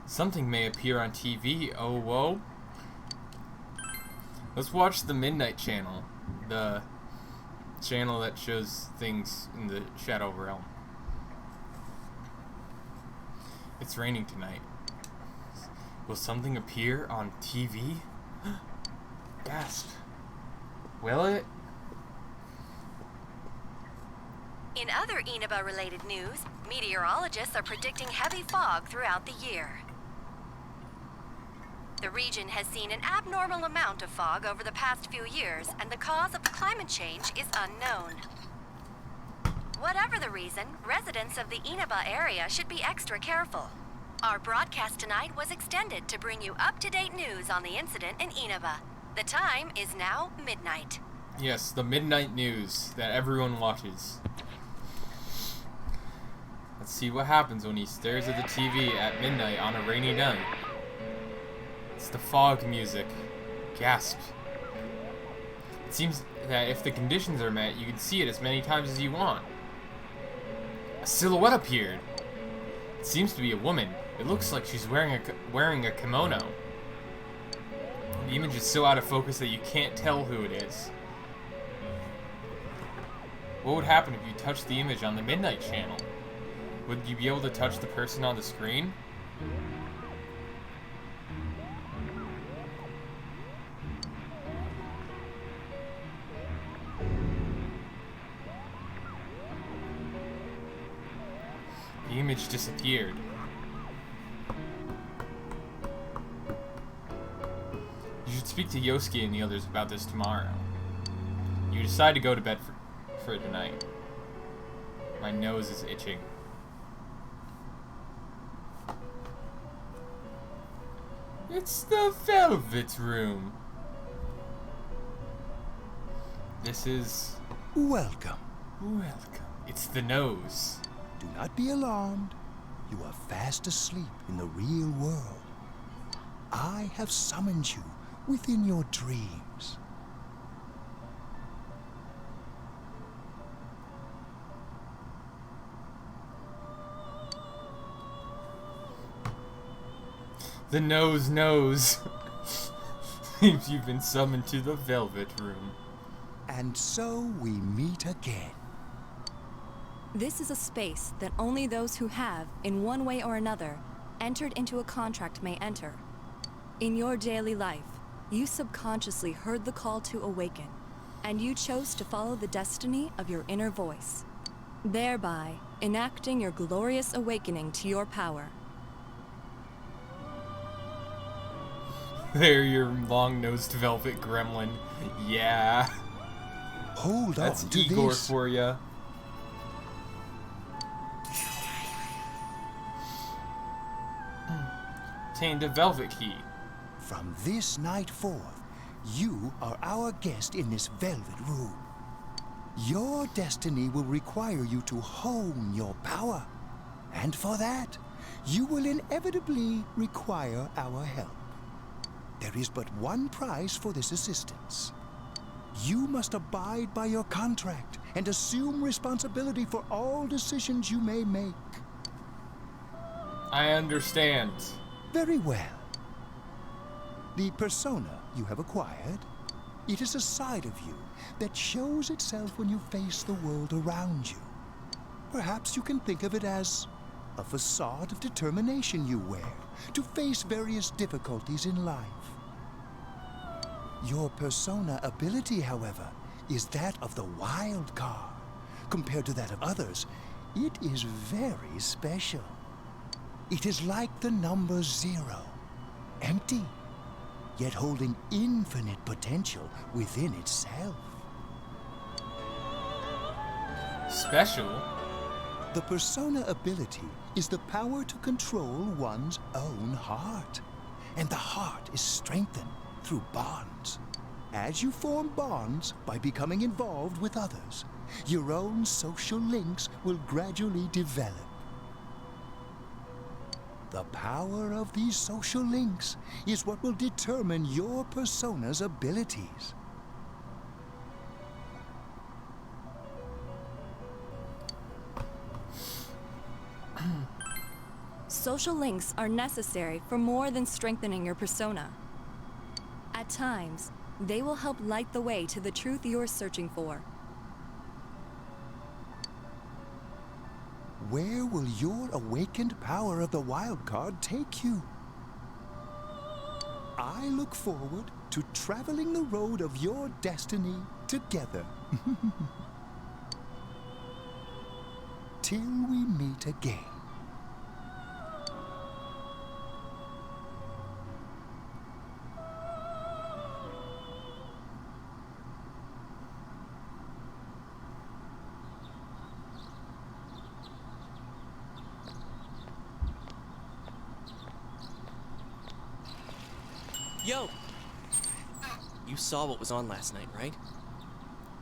Something may appear on TV. Oh whoa! Let's watch the Midnight Channel, the channel that shows things in the Shadow Realm. It's raining tonight. Will something appear on TV? Gasp. Will it? In other Inaba-related news, meteorologists are predicting heavy fog throughout the year. The region has seen an abnormal amount of fog over the past few years, and the cause of the climate change is unknown. Whatever the reason, residents of the Inaba area should be extra careful. Our broadcast tonight was extended to bring you up-to-date news on the incident in Inaba. The time is now midnight. Yes, the midnight news that everyone watches. Let's see what happens when he stares at the TV at midnight on a rainy night. It's the fog music. Gasp. It seems that if the conditions are met, you can see it as many times as you want. A silhouette appeared. It seems to be a woman. It looks like she's wearing a kimono. The image is so out of focus that you can't tell who it is. What would happen if you touched the image on the Midnight Channel? Would you be able to touch the person on the screen? The image disappeared. You should speak to Yosuke and the others about this tomorrow. You decide to go to bed for tonight. My nose is itching. It's the Velvet Room. This is... Welcome. Welcome. It's the nose. Do not be alarmed. You are fast asleep in the real world. I have summoned you within your dreams. The nose knows. Seems you've been summoned to the Velvet Room. And so we meet again. This is a space that only those who have, in one way or another, entered into a contract may enter. In your daily life, you subconsciously heard the call to awaken, and you chose to follow the destiny of your inner voice, thereby enacting your glorious awakening to your power. There, your long-nosed velvet gremlin. Yeah. Hold That's on to Igor this. for ya. Obtained a velvet key. From this night forth, you are our guest in this velvet room. Your destiny will require you to hone your power. And for that, you will inevitably require our help. There is but one price for this assistance. You must abide by your contract and assume responsibility for all decisions you may make. I understand. Very well. The persona you have acquired, it is a side of you that shows itself when you face the world around you. Perhaps you can think of it as a facade of determination you wear to face various difficulties in life. Your persona ability, however, is that of the wild card. Compared to that of others, it is very special. It is like the number 0. Empty, yet holding infinite potential within itself. Special? The persona ability is the power to control one's own heart. And the heart is strengthened through bonds. As you form bonds by becoming involved with others, your own social links will gradually develop. The power of these social links is what will determine your persona's abilities. Social links are necessary for more than strengthening your persona. At times, they will help light the way to the truth you're searching for. Where will your awakened power of the wild card take you? I look forward to traveling the road of your destiny together. Till we meet again. Yo! You saw what was on last night, right?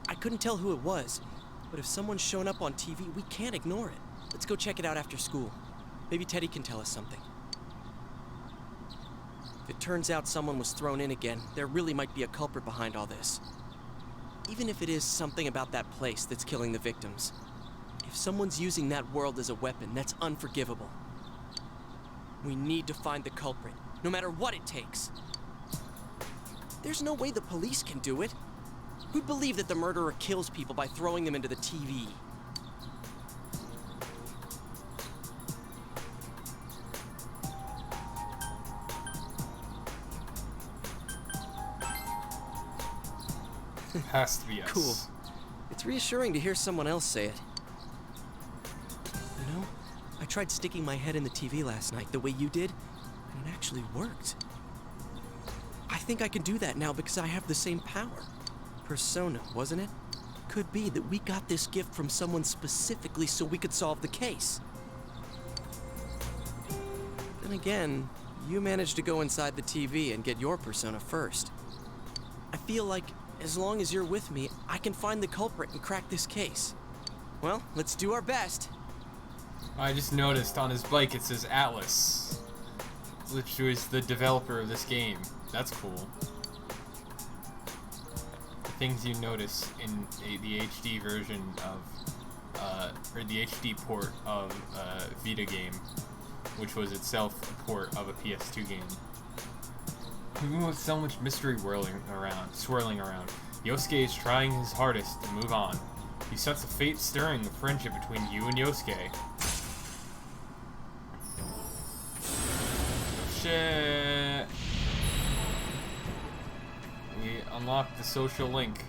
I couldn't tell who it was, but if someone's shown up on TV, we can't ignore it. Let's go check it out after school. Maybe Teddy can tell us something. If it turns out someone was thrown in again, there really might be a culprit behind all this. Even if it is something about that place that's killing the victims. If someone's using that world as a weapon, that's unforgivable. We need to find the culprit, no matter what it takes. There's no way the police can do it. Who'd believe that the murderer kills people by throwing them into the TV? It has to be us. Cool. It's reassuring to hear someone else say it. You know, I tried sticking my head in the TV last night the way you did, and it actually worked. I think I can do that now because I have the same power. Persona, wasn't it? Could be that we got this gift from someone specifically so we could solve the case. Then again, you managed to go inside the TV and get your persona first. I feel like as long as you're with me, I can find the culprit and crack this case. Well, let's do our best. I just noticed on his bike it says Atlas, which was the developer of this game. That's cool. The things you notice in the HD version of, or the HD port of a Vita game, which was itself a port of a PS2 game. Even with so much mystery swirling around, Yosuke is trying his hardest to move on. You sense a fate stirring the friendship between you and Yosuke. Shit. We unlock the social link.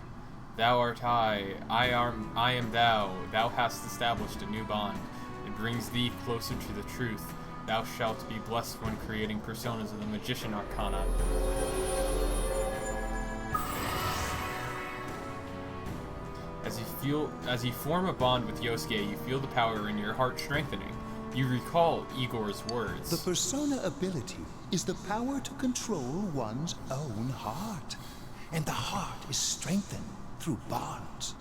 Thou art I am thou. Thou hast established a new bond. It brings thee closer to the truth. Thou shalt be blessed when creating personas of the Magician Arcana. As you form a bond with Yosuke, you feel the power in your heart strengthening. You recall Igor's words. The persona ability is the power to control one's own heart. And the heart is strengthened through bonds.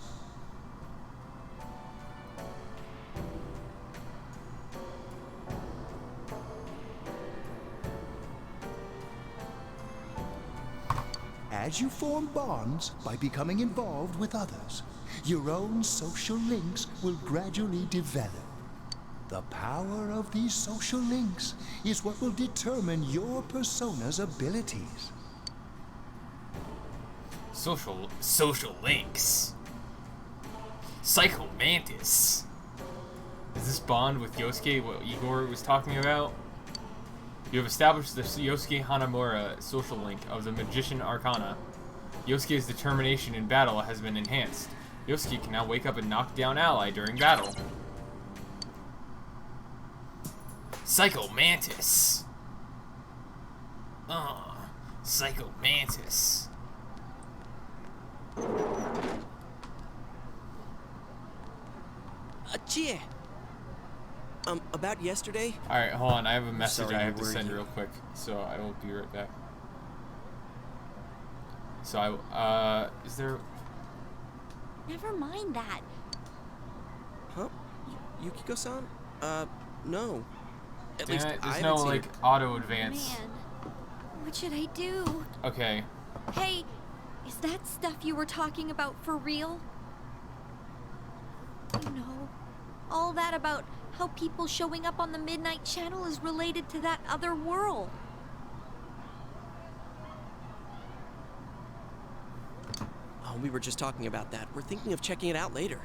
As you form bonds by becoming involved with others, your own social links will gradually develop. The power of these social links is what will determine your persona's abilities. Social links. Psycho Mantis. Is this bond with Yosuke what Igor was talking about? You have established the Yosuke Hanamura social link of the Magician Arcana. Yosuke's determination in battle has been enhanced. Yosuke can now wake up a knockdown ally during battle. Psycho Mantis. Psycho Mantis. Chie. About yesterday? Alright, hold on. I have a message Sorry I to have to worry send you. real quick. So I will be right back. So is there... Never mind that. Huh? Yukiko-san? No. At Damn least it, I there's haven't no, seen like, her. auto advance. Man, what should I do? Okay. Hey, is that stuff you were talking about for real? You know, all that about how people showing up on the Midnight Channel is related to that other world. Oh, we were just talking about that. We're thinking of checking it out later.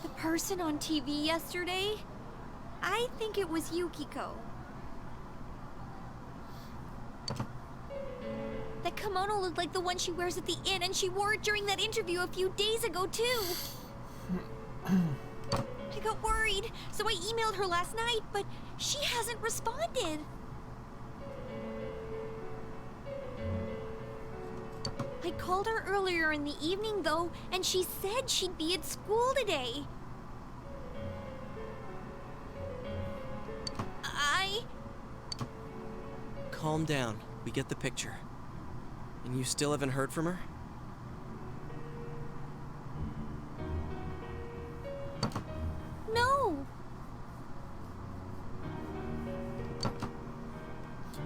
The person on TV yesterday? I think it was Yukiko. That kimono looked like the one she wears at the inn, and she wore it during that interview a few days ago, too. I got worried, so I emailed her last night, but she hasn't responded. I called her earlier in the evening, though, and she said she'd be at school today. Calm down. We get the picture. And you still haven't heard from her? No.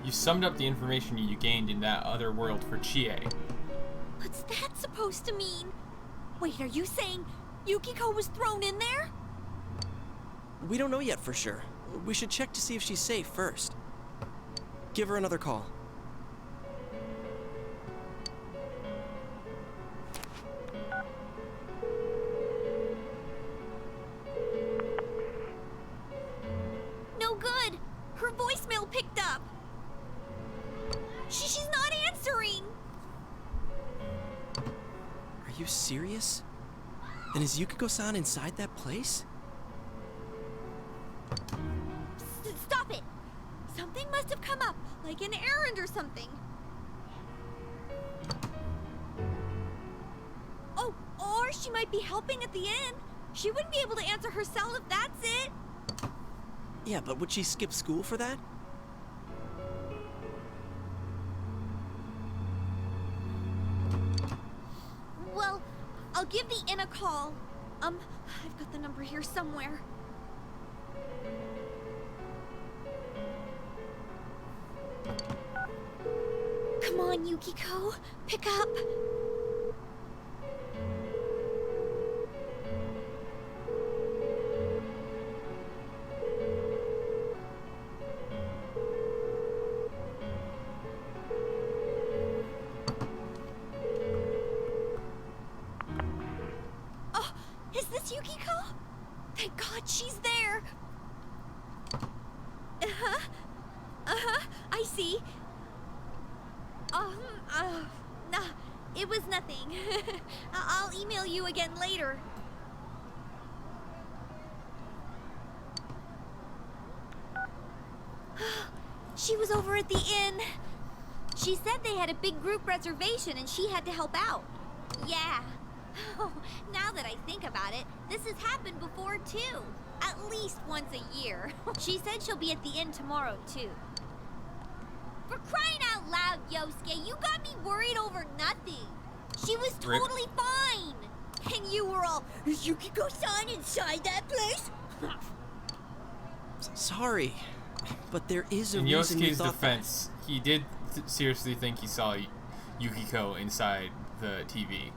You summed up the information you gained in that other world for Chie. What's that supposed to mean? Wait, are you saying Yukiko was thrown in there? We don't know yet for sure. We should check to see if she's safe first. Give her another call. No good. Her voicemail picked up. She's not answering. Are you serious? Then is Yukiko-san inside that place? Stop it. Something must have come up, like an errand or something. Oh, or she might be helping at the inn. She wouldn't be able to answer her cell if that's it. Yeah, but would she skip school for that? Well, I'll give the inn a call. I've got the number here somewhere. Come on, Yukiko. Pick up. Oh, is this Yukiko? Thank God she's there. I see. Nah, it was nothing. I'll email you again later. She was over at the inn. She said they had a big group reservation and she had to help out. Yeah. Oh, now that I think about it, this has happened before too. At least once a year. She said she'll be at the inn tomorrow too. For crying out loud, Yosuke, you got me worried over nothing. She was Rip. totally fine. And you were all, is Yukiko-san inside that place? Sorry, but there is a In reason we Yosuke's thought defense, he did seriously think he saw Yukiko inside the TV.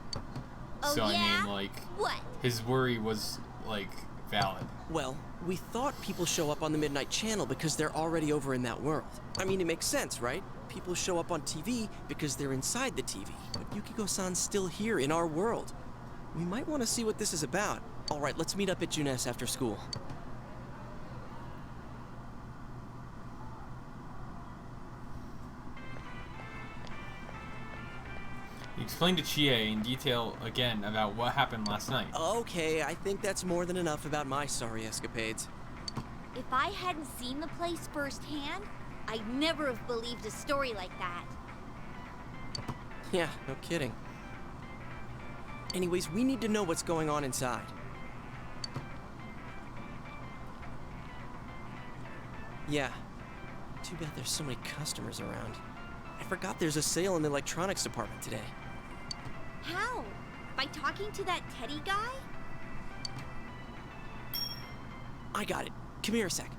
Oh, So yeah? I mean, like, What? his worry was, like, valid. Well, we thought people show up on the Midnight Channel because they're already over in that world. I mean, it makes sense, right? People show up on TV because they're inside the TV. But Yukiko-san's still here in our world. We might want to see what this is about. All right, let's meet up at Junes after school. Explain to Chie in detail again about what happened last night. Okay, I think that's more than enough about my sorry escapades. If I hadn't seen the place firsthand, I'd never have believed a story like that. Yeah, no kidding. Anyways, we need to know what's going on inside. Yeah. Too bad there's so many customers around. I forgot there's a sale in the electronics department today. How? By talking to that Teddy guy? I got it. Come here a sec.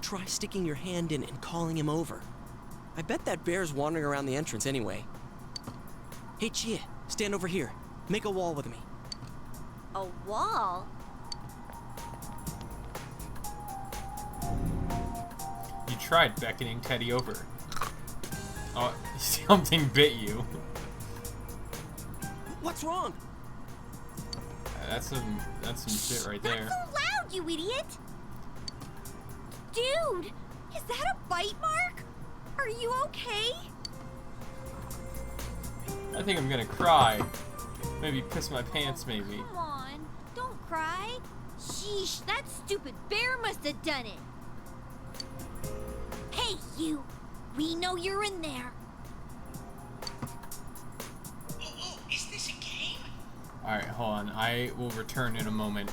Try sticking your hand in and calling him over. I bet that bear's wandering around the entrance anyway. Hey, Chia, stand over here. Make a wall with me. A wall? You tried beckoning Teddy over. Oh, something bit you. What's wrong? That's some shit right there. Not so loud, you idiot! Dude, is that a bite mark? Are you okay? I think I'm gonna cry. Maybe piss my pants, maybe. Come on, don't cry. Sheesh, that stupid bear must have done it. Hey, you! We know you're in there. Oh, is this a game? Alright, hold on. I will return in a moment.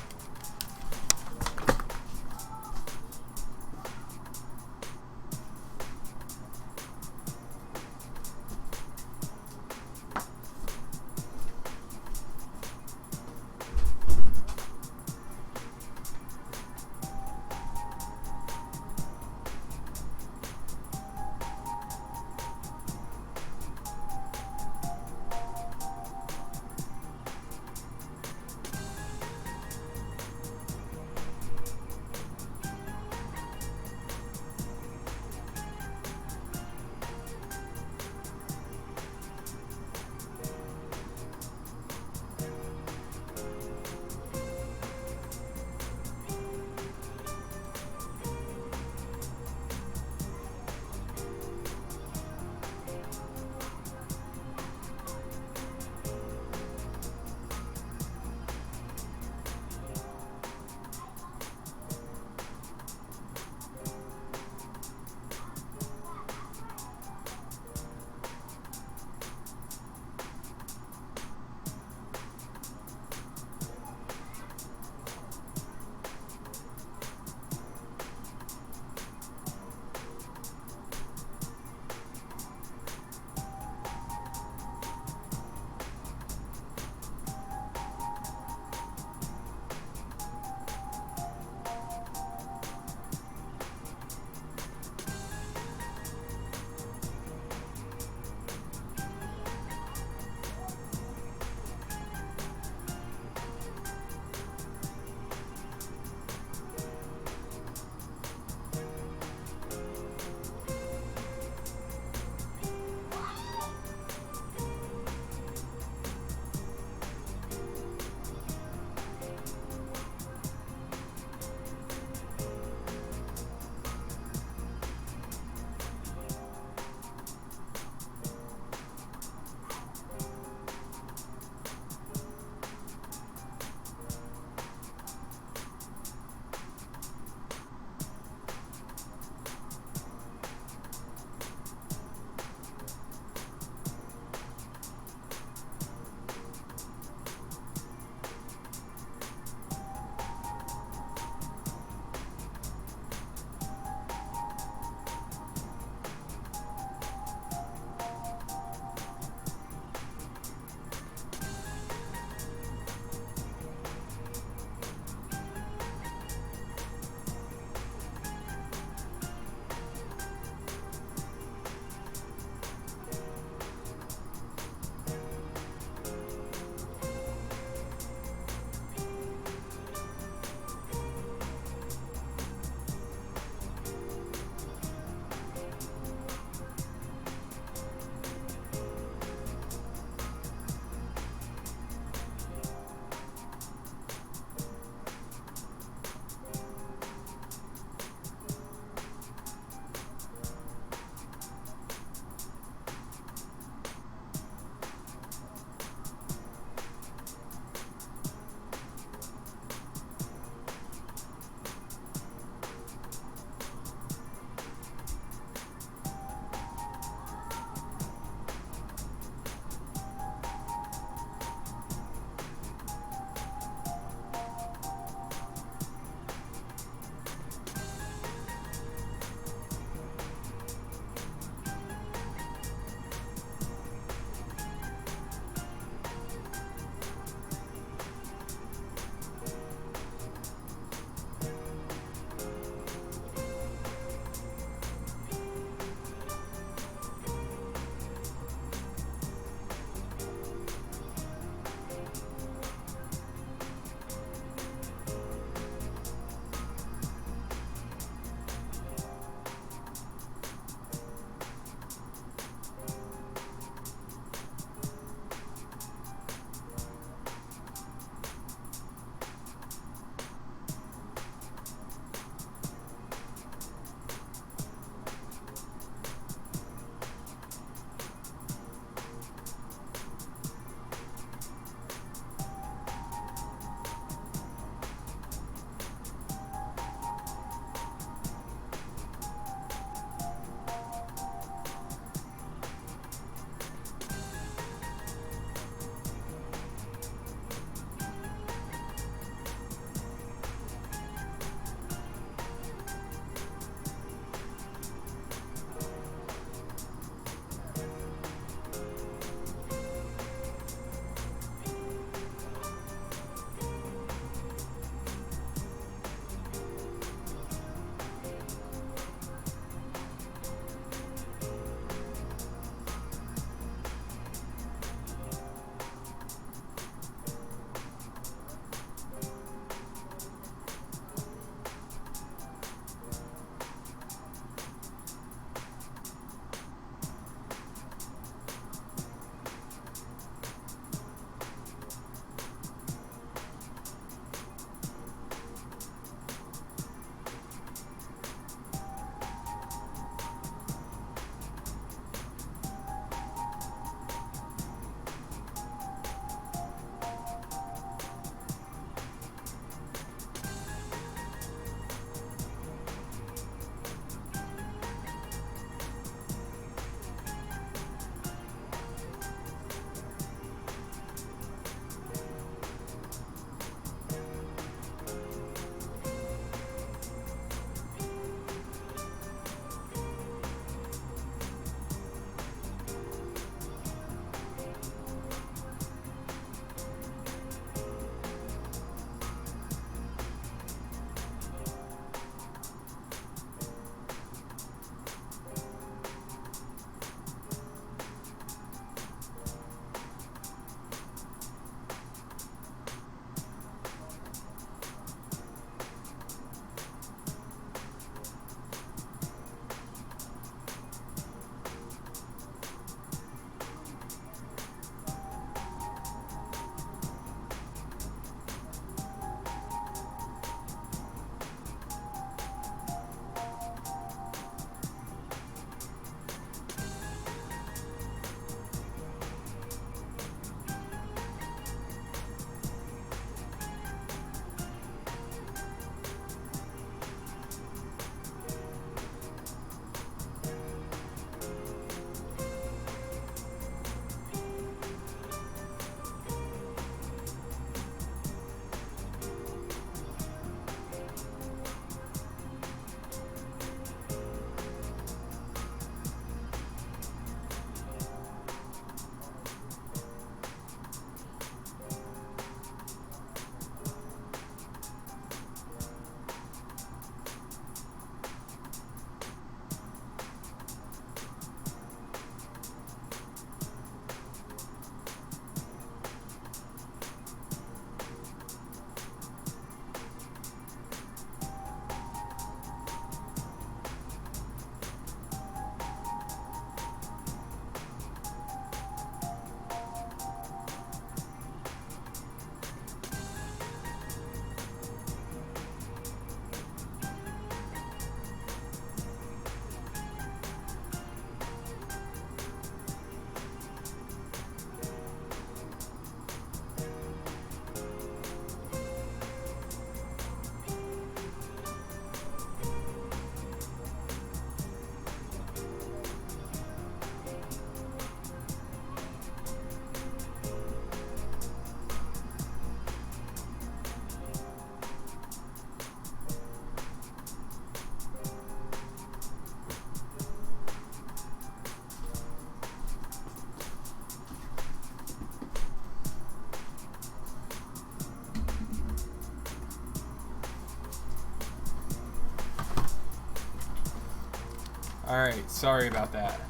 Alright, sorry about that.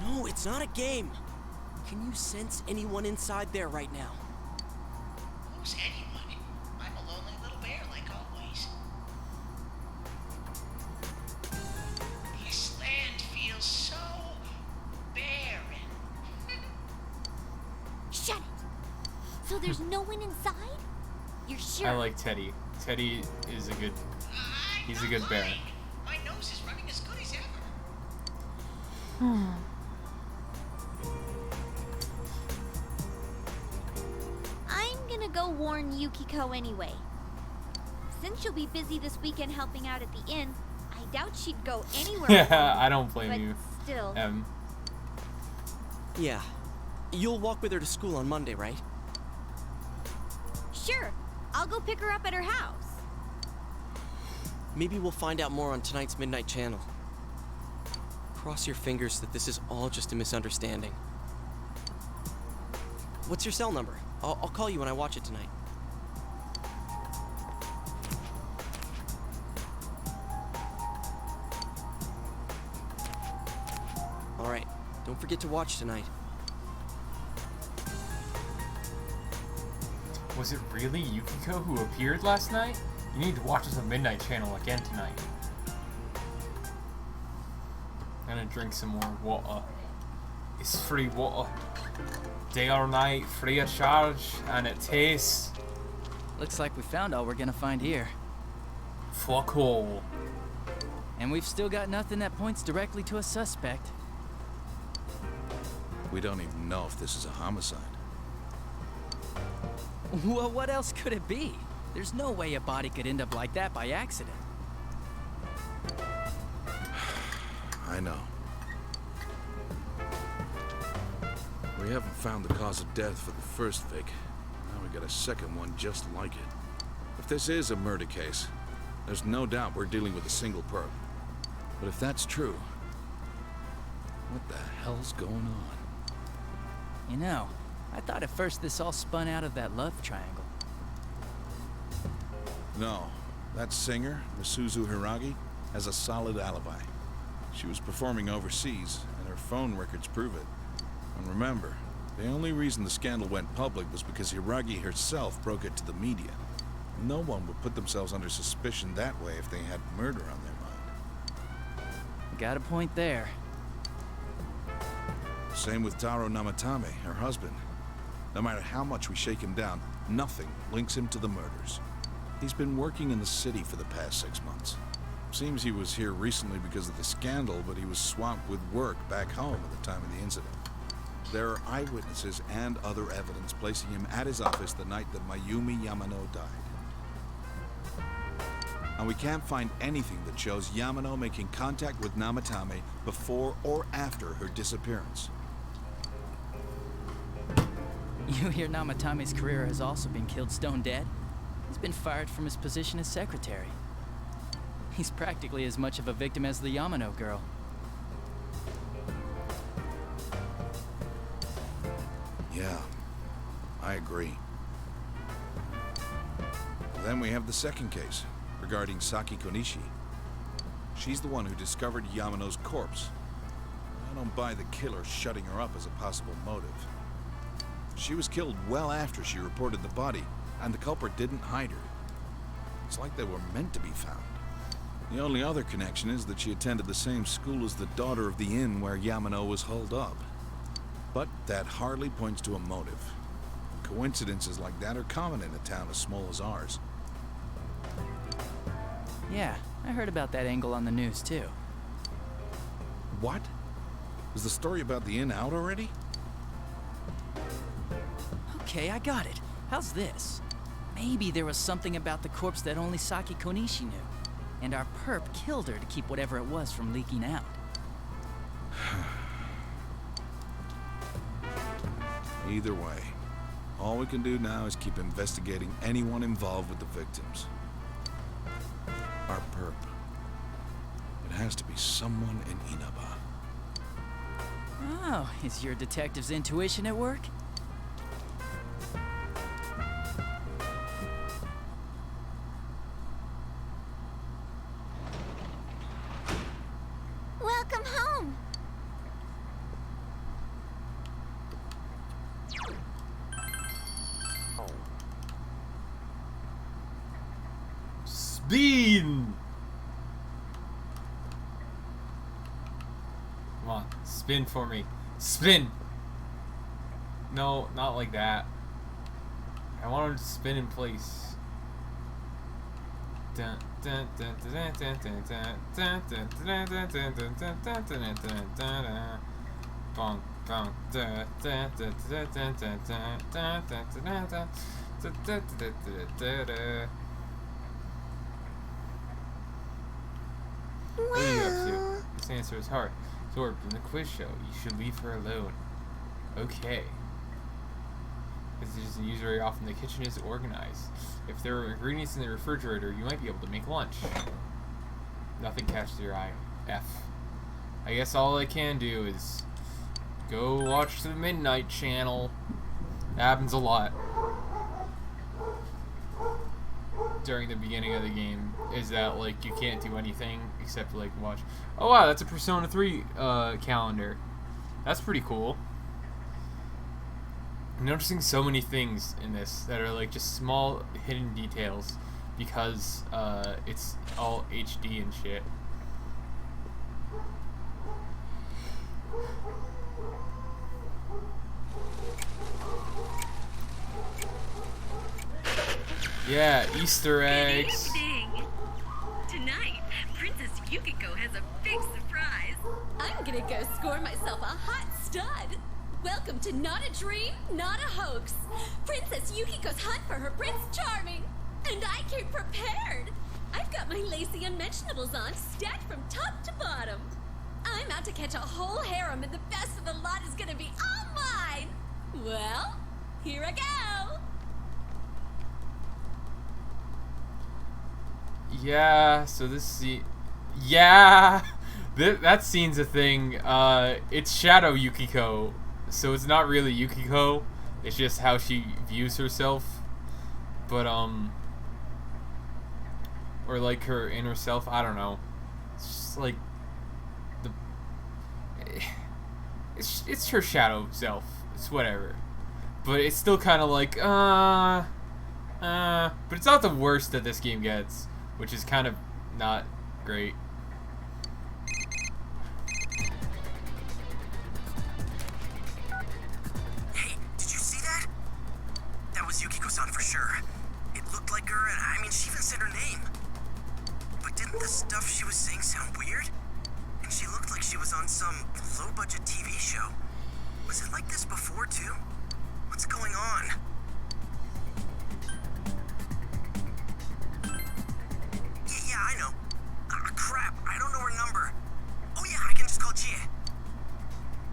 No, it's not a game. Can you sense anyone inside there right now? Who's anyone? I'm a lonely little bear, like always. This land feels so barren. Shut it! So there's no one inside? You're sure? I like Teddy. Teddy is a good... He's a good bear. My nose is running as good as ever. I'm gonna go warn Yukiko anyway. Since she'll be busy this weekend helping out at the inn, I doubt she'd go anywhere. Yeah, I don't blame but you. Still. Yeah. You'll walk with her to school on Monday, right? Sure. I'll go pick her up at her house. Maybe we'll find out more on tonight's Midnight Channel. Cross your fingers that this is all just a misunderstanding. What's your cell number? I'll call you when I watch it tonight. All right. Don't forget to watch tonight. Was it really Yukiko who appeared last night? You need to watch the Midnight Channel again tonight. I'm gonna drink some more water. It's free water. Day or night, free of charge, and it tastes... Looks like we found all we're gonna find here. Fuck all. And we've still got nothing that points directly to a suspect. We don't even know if this is a homicide. Well, what else could it be? There's no way a body could end up like that by accident. I know. We haven't found the cause of death for the first Vic. Now we got a second one just like it. If this is a murder case, there's no doubt we're dealing with a single perp. But if that's true, what the hell's going on? You know, I thought at first this all spun out of that love triangle. No, that singer, Misuzu Hiragi, has a solid alibi. She was performing overseas, and her phone records prove it. And remember, the only reason the scandal went public was because Hiragi herself broke it to the media. No one would put themselves under suspicion that way if they had murder on their mind. Got a point there. Same with Taro Namatame, her husband. No matter how much we shake him down, nothing links him to the murders. He's been working in the city for the past 6 months. Seems he was here recently because of the scandal, but he was swamped with work back home at the time of the incident. There are eyewitnesses and other evidence placing him at his office the night that Mayumi Yamano died. And we can't find anything that shows Yamano making contact with Namatame before or after her disappearance. You hear Namatame's career has also been killed stone dead? He's been fired from his position as secretary. He's practically as much of a victim as the Yamano girl. Yeah, I agree. Then we have the second case, regarding Saki Konishi. She's the one who discovered Yamano's corpse. I don't buy the killer shutting her up as a possible motive. She was killed well after she reported the body, and the culprit didn't hide her. It's like they were meant to be found. The only other connection is that she attended the same school as the daughter of the inn where Yamano was holed up. But that hardly points to a motive. Coincidences like that are common in a town as small as ours. Yeah, I heard about that angle on the news too. What? Is the story about the inn out already? Okay, I got it. How's this? Maybe there was something about the corpse that only Saki Konishi knew, and our perp killed her to keep whatever it was from leaking out. Either way, all we can do now is keep investigating anyone involved with the victims. Our perp. It has to be someone in Inaba. Oh, is your detective's intuition at work? Spin! Come on, spin for me. Spin! No, not like that. I want him to spin in place. Dun, dun, dun, dun, dun, dun, dun, dun, dun, dun, dun, dun, dun, dun, dun, dun, dun, dun. Bong, bong, dun, dun, dun, dun, dun, dun, dun, dun, dun, dun, dun, dun, dun, dun, dun, dun. What are you up to? This answer is hard. Zorb, in the quiz show, you should leave her alone. Okay. Because it doesn't use very often. The kitchen is organized. If there are ingredients in the refrigerator, you might be able to make lunch. Nothing catches your eye. F. I guess all I can do is go watch the Midnight Channel. That happens a lot during the beginning of the game, is that like you can't do anything except like watch. Oh wow, that's a Persona 3 calendar. That's pretty cool. I'm noticing so many things in this that are like just small hidden details because it's all HD and shit. Yeah, Easter eggs. Good evening. Tonight, Princess Yukiko has a big surprise. I'm gonna go score myself a hot stud. Welcome to Not a Dream, Not a Hoax. Princess Yukiko's hunt for her Prince Charming. And I came prepared. I've got my lacy unmentionables on, stacked from top to bottom. I'm out to catch a whole harem, and the best of the lot is gonna be all mine. Well, here I go. Yeah, so this scene... Yeah! That scene's a thing. It's Shadow Yukiko. So it's not really Yukiko. It's just how she views herself. But, or like her inner self. I don't know. It's just like... It's her shadow self. It's whatever. But it's still kind of like, but it's not the worst that this game gets, which is kind of not great. Hey, did you see that? That was Yukiko-san for sure. It looked like her, and I mean, she even said her name. But didn't the stuff she was saying sound weird? And she looked like she was on some low-budget TV show. Was it like this before, too? What's going on? Yeah, I know. Crap, I don't know her number. Oh yeah, I can just call Chie.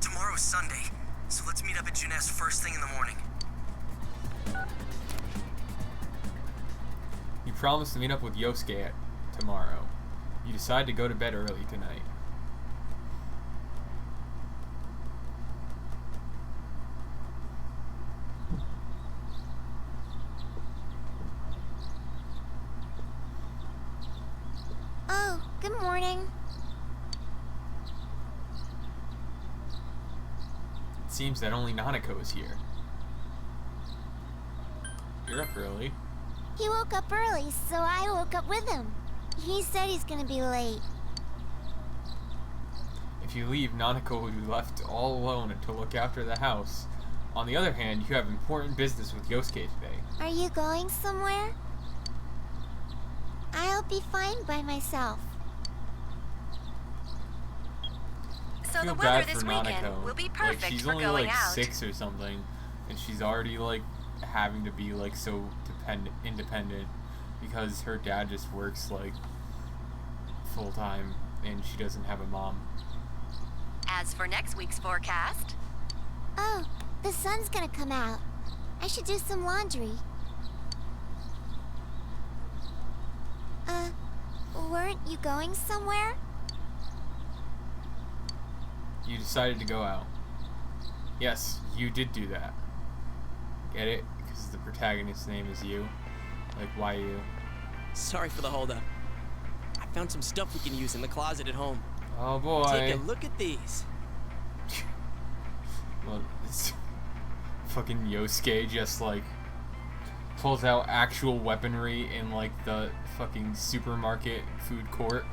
Tomorrow's Sunday, so let's meet up at Junes first thing in the morning. You promised to meet up with Yosuke tomorrow. You decide to go to bed early tonight. Oh, good morning. It seems that only Nanako is here. You're up early. He woke up early, so I woke up with him. He said he's gonna be late. If you leave, Nanako will be left all alone to look after the house. On the other hand, you have important business with Yosuke today. Are you going somewhere? I'll be fine by myself. So I feel the weather bad this for weekend Nanako. will be Like, perfect she's for only going like out. 6 or something, and she's already like having to be like so independent because her dad just works like full time and she doesn't have a mom. As for next week's forecast, Oh, the sun's gonna come out. I should do some laundry. Weren't you going somewhere? You decided to go out. Yes, you did do that. Get it? Because the protagonist's name is you. Like, why you? Sorry for the holdup. I found some stuff we can use in the closet at home. Oh boy. Take a look at these. Well, it's fucking Yosuke just like pulls out actual weaponry in like the fucking supermarket food court.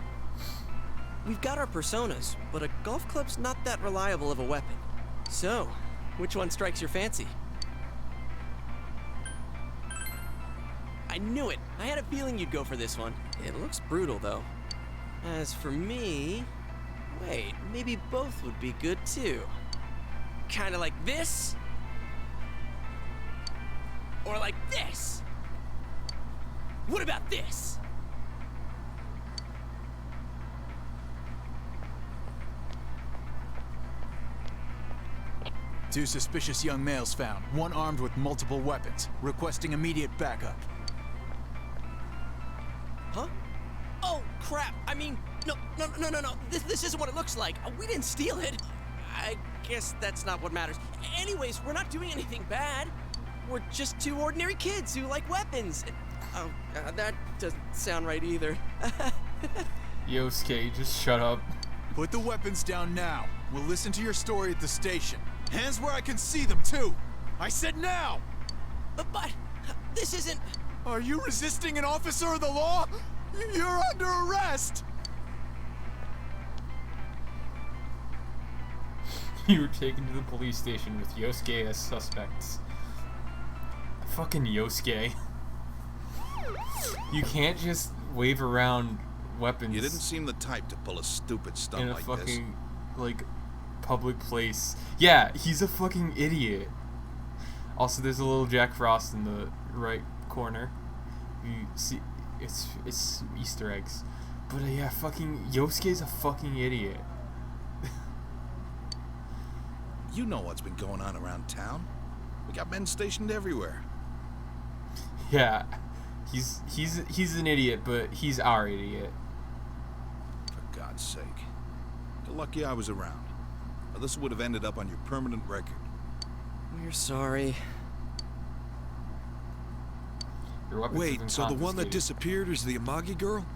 We've got our personas, but a golf club's not that reliable of a weapon. So, which one strikes your fancy? I knew it! I had a feeling you'd go for this one. It looks brutal, though. As for me... Wait, maybe both would be good, too. Kinda like this? Or like this? What about this? Two suspicious young males found, one armed with multiple weapons, requesting immediate backup. Huh? Oh, crap! I mean, no. This isn't what it looks like. We didn't steal it. I guess that's not what matters. Anyways, we're not doing anything bad. We're just two ordinary kids who like weapons. Oh, that doesn't sound right either. Yosuke, just shut up. Put the weapons down now. We'll listen to your story at the station. Hands where I can see them, too! I said now! But this isn't... Are you resisting an officer of the law? You're under arrest! You were taken to the police station with Yosuke as suspects. Fucking Yosuke. You can't just wave around weapons. You didn't seem the type to pull a stupid stunt in a like fucking, this. like, public place. Yeah, he's a fucking idiot. Also, there's a little Jack Frost in the right corner. You see, it's Easter eggs. But yeah, fucking Yosuke's a fucking idiot. You know what's been going on around town. We got men stationed everywhere. Yeah, he's an idiot, but he's our idiot. For God's sake. You're lucky I was around. Or this would have ended up on your permanent record. We're sorry. Wait, so the one that disappeared is the Amagi girl?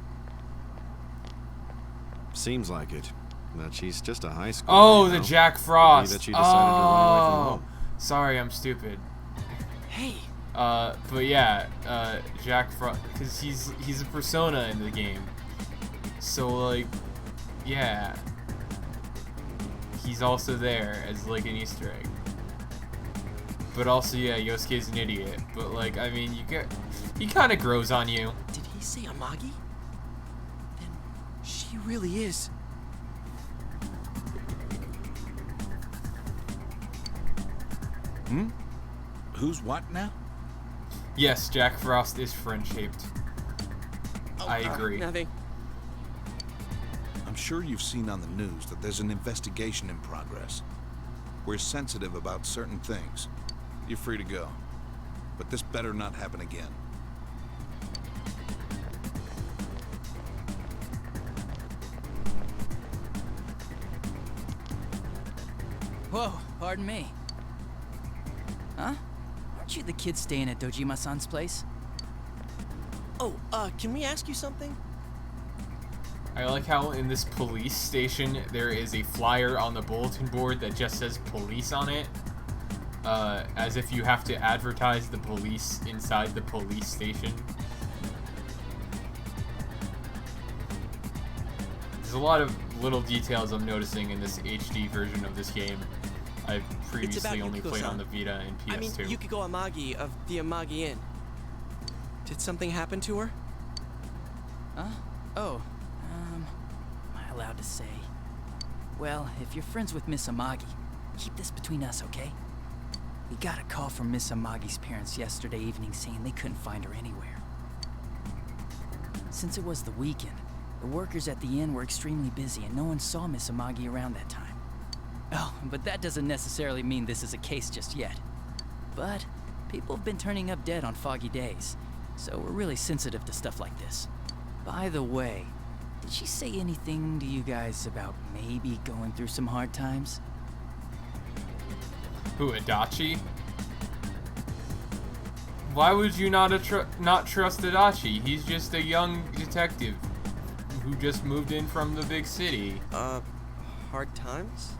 Seems like it. That she's just a high school. Oh, the Jack Frost. That she decided to run away from home. Sorry, I'm stupid. Hey. But yeah, Jack Frost, because he's a persona in the game. So like, yeah, he's also there as like an Easter egg. But also, yeah, Yosuke's an idiot. But like, I mean, he kind of grows on you. Did he say Amagi? Then she really is. Hmm? Who's what now? Yes, Jack Frost is friend-shaped. Oh, I agree. Nothing. I'm sure you've seen on the news that there's an investigation in progress. We're sensitive about certain things. You're free to go. But this better not happen again. Whoa, pardon me. Huh? Aren't you the kid staying at Dojima-san's place? Oh, can we ask you something? I like how in this police station there is a flyer on the bulletin board that just says police on it. As if you have to advertise the police inside the police station. There's a lot of little details I'm noticing in this HD version of this game. I've previously only played on the Vita and PS2. I mean, Yukiko Amagi of the Amagi Inn. Did something happen to her? Huh? Oh, am I allowed to say? Well, if you're friends with Miss Amagi, keep this between us, okay? We got a call from Miss Amagi's parents yesterday evening saying they couldn't find her anywhere. Since it was the weekend, the workers at the inn were extremely busy and no one saw Miss Amagi around that time. Oh, but that doesn't necessarily mean this is a case just yet. But people have been turning up dead on foggy days, so we're really sensitive to stuff like this. By the way, did she say anything to you guys about maybe going through some hard times? Who, Adachi? Why would you not trust Adachi? He's just a young detective who just moved in from the big city. Hard times?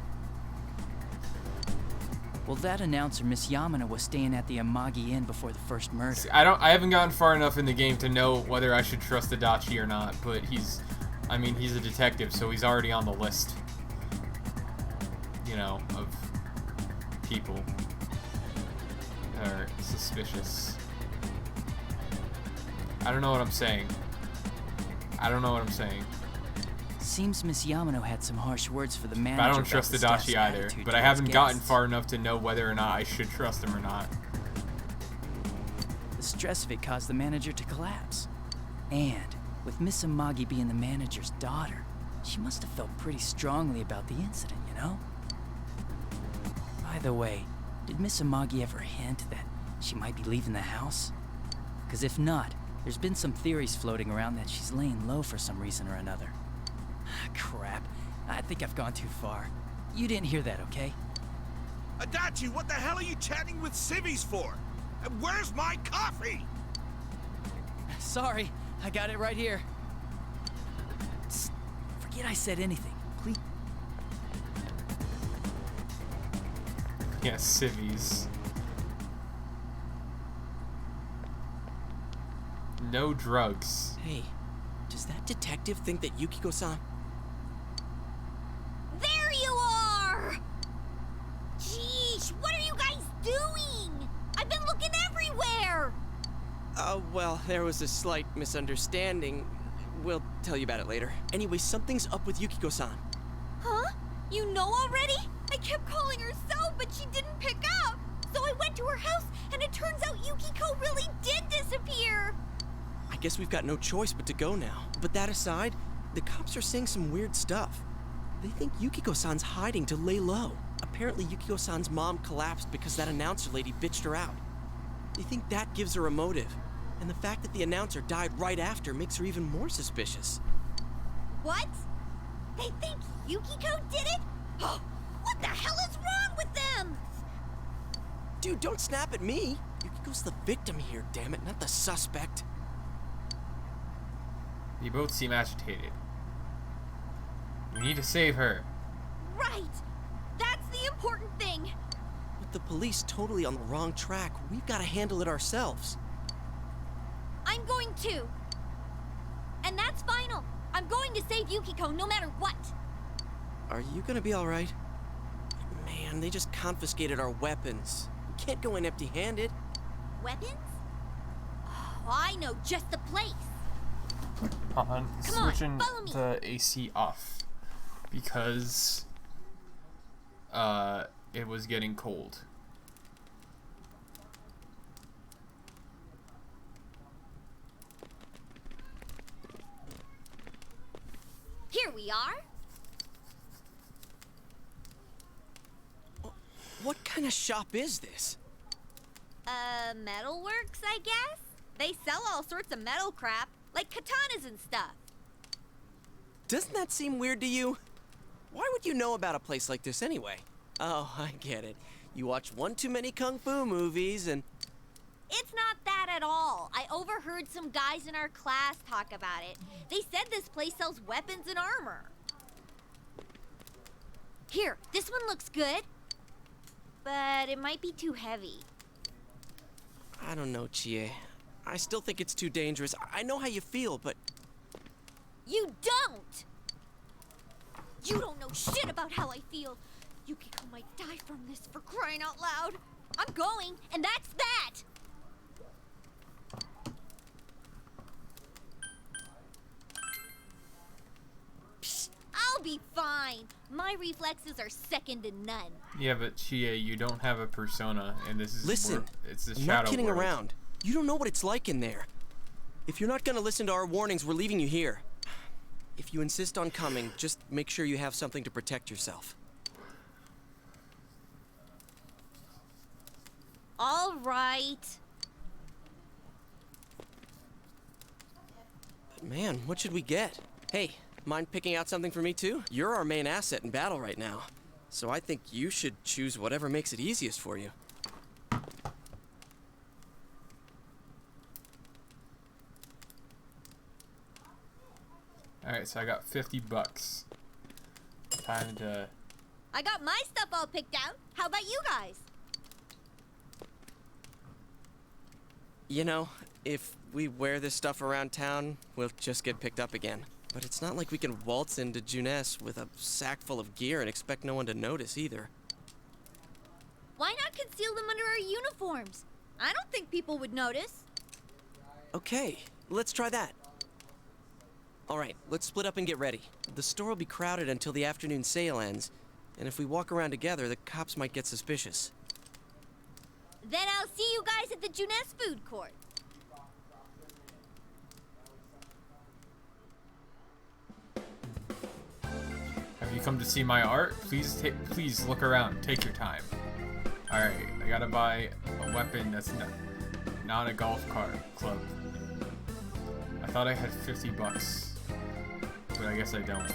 Well, that announcer, Miss Yamano, was staying at the Amagi Inn before the first murder. See, I haven't gotten far enough in the game to know whether I should trust Adachi or not, but he's a detective, so he's already on the list, you know, of people that are suspicious. I don't know what I'm saying. Seems Miss Yamano had some harsh words for the manager. But I don't about trust the staff's Adachi either, attitude but I towards haven't gotten guests. far enough to know whether or not I should trust him or not. The stress of it caused the manager to collapse. And with Miss Amagi being the manager's daughter, she must have felt pretty strongly about the incident, you know? By the way, did Miss Amagi ever hint that she might be leaving the house? Because if not, there's been some theories floating around that she's laying low for some reason or another. Crap. I think I've gone too far. You didn't hear that, okay? Adachi, what the hell are you chatting with civvies for? And where's my coffee? Sorry, I got it right here. Psst, forget I said anything, please. Yeah, civvies. No drugs. Hey, does that detective think that Yukiko-san... There you are! Jeez, what are you guys doing? I've been looking everywhere! Well, there was a slight misunderstanding. We'll tell you about it later. Anyway, something's up with Yukiko-san. Huh? You know already? I kept calling her cell, but she didn't pick up. So I went to her house, and it turns out Yukiko really did disappear. I guess we've got no choice but to go now. But that aside, the cops are saying some weird stuff. They think Yukiko-san's hiding to lay low. Apparently Yukiko-san's mom collapsed because that announcer lady bitched her out. They think that gives her a motive. And the fact that the announcer died right after makes her even more suspicious. What? They think Yukiko did it? What the hell is wrong with them? Dude, don't snap at me. Yukiko's the victim here, damn it, not the suspect. They both seem agitated. We need to save her. Right! That's the important thing! With the police totally on the wrong track, we've got to handle it ourselves. I'm going to. And that's final. I'm going to save Yukiko no matter what. Are you gonna be alright? Man, they just confiscated our weapons. We can't go in empty-handed. Weapons? Oh, I know just the place. On Come on, switching follow me. the AC off because it was getting cold. Here we are. What kind of shop is this? Metalworks, I guess? They sell all sorts of metal crap, like katanas and stuff. Doesn't that seem weird to you? Why would you know about a place like this anyway? Oh, I get it. You watch one too many kung fu movies and... It's not that at all. I overheard some guys in our class talk about it. They said this place sells weapons and armor. Here, this one looks good. But it might be too heavy. I don't know, Chie. I still think it's too dangerous. I know how you feel, but... You don't! You don't know shit about how I feel. Yukiko might die from this, for crying out loud. I'm going, and that's that! Psst, I'll be fine. My reflexes are second to none. Yeah, but Chie, you don't have a persona, and this is Listen, it's the I'm shadow not kidding world. around. You don't know what it's like in there. If you're not gonna listen to our warnings, we're leaving you here. If you insist on coming, just make sure you have something to protect yourself. All right. But man, what should we get? Hey, mind picking out something for me too? You're our main asset in battle right now. So I think you should choose whatever makes it easiest for you. Alright, so I got 50 bucks. Time to... I got my stuff all picked out. How about you guys? You know, if we wear this stuff around town, we'll just get picked up again. But it's not like we can waltz into Junes with a sack full of gear and expect no one to notice either. Why not conceal them under our uniforms? I don't think people would notice. Okay, let's try that. All right, let's split up and get ready. The store will be crowded until the afternoon sale ends, and if we walk around together, the cops might get suspicious. Then I'll see you guys at the Junes food court. Have you come to see my art? Please look around. Take your time. Alright, I gotta buy a weapon that's not a golf cart club. I thought I had 50 bucks, but I guess I don't.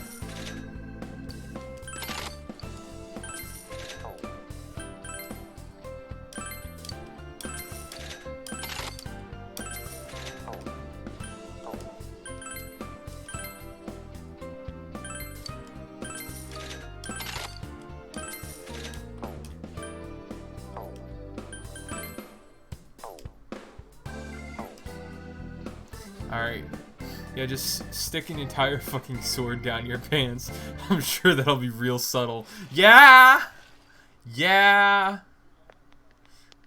Alright. Yeah, just stick an entire fucking sword down your pants. I'm sure that'll be real subtle. Yeah! Yeah!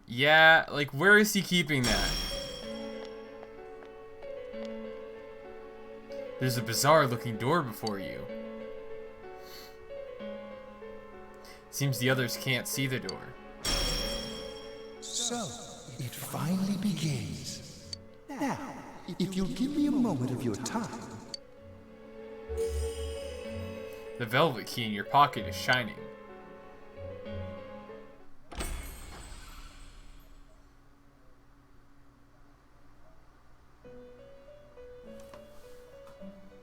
Yeah, like, where is he keeping that? There's a bizarre looking door before you. Seems the others can't see the door. So, it finally begins. Now, if you'll give me a moment of your time. The velvet key in your pocket is shining.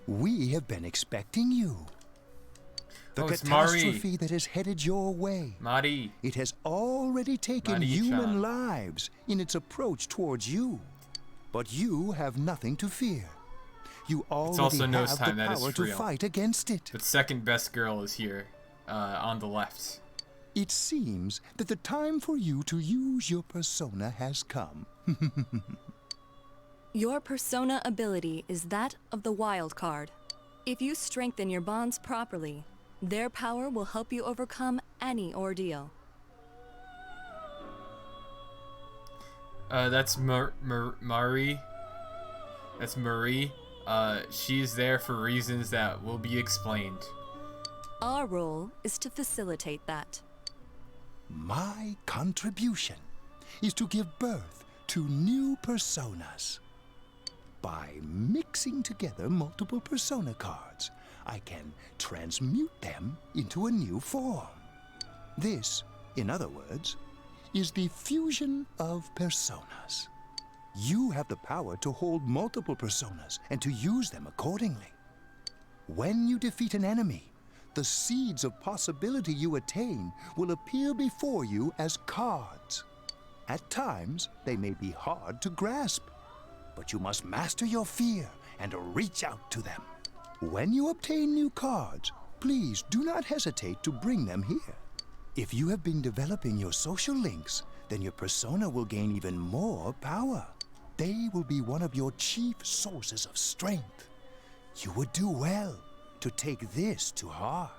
We have been expecting you. The it's catastrophe Mari. that is headed your way. Mari. It has already taken Mari-chan. human lives in its approach towards you. But you have nothing to fear. You It's already also have Nose the Time, that power is to real. fight against it. The second best girl is here, on the left. It seems that the time for you to use your persona has come. Your persona ability is that of the wild card. If you strengthen your bonds properly, their power will help you overcome any ordeal. That's Mari. That's Marie. She's there for reasons that will be explained. Our role is to facilitate that. My contribution is to give birth to new personas. By mixing together multiple persona cards, I can transmute them into a new form. This, in other words, is the fusion of personas. You have the power to hold multiple personas and to use them accordingly. When you defeat an enemy, the seeds of possibility you attain will appear before you as cards. At times, they may be hard to grasp, but you must master your fear and reach out to them. When you obtain new cards, please do not hesitate to bring them here. If you have been developing your social links, then your persona will gain even more power. They will be one of your chief sources of strength. You would do well to take this to heart.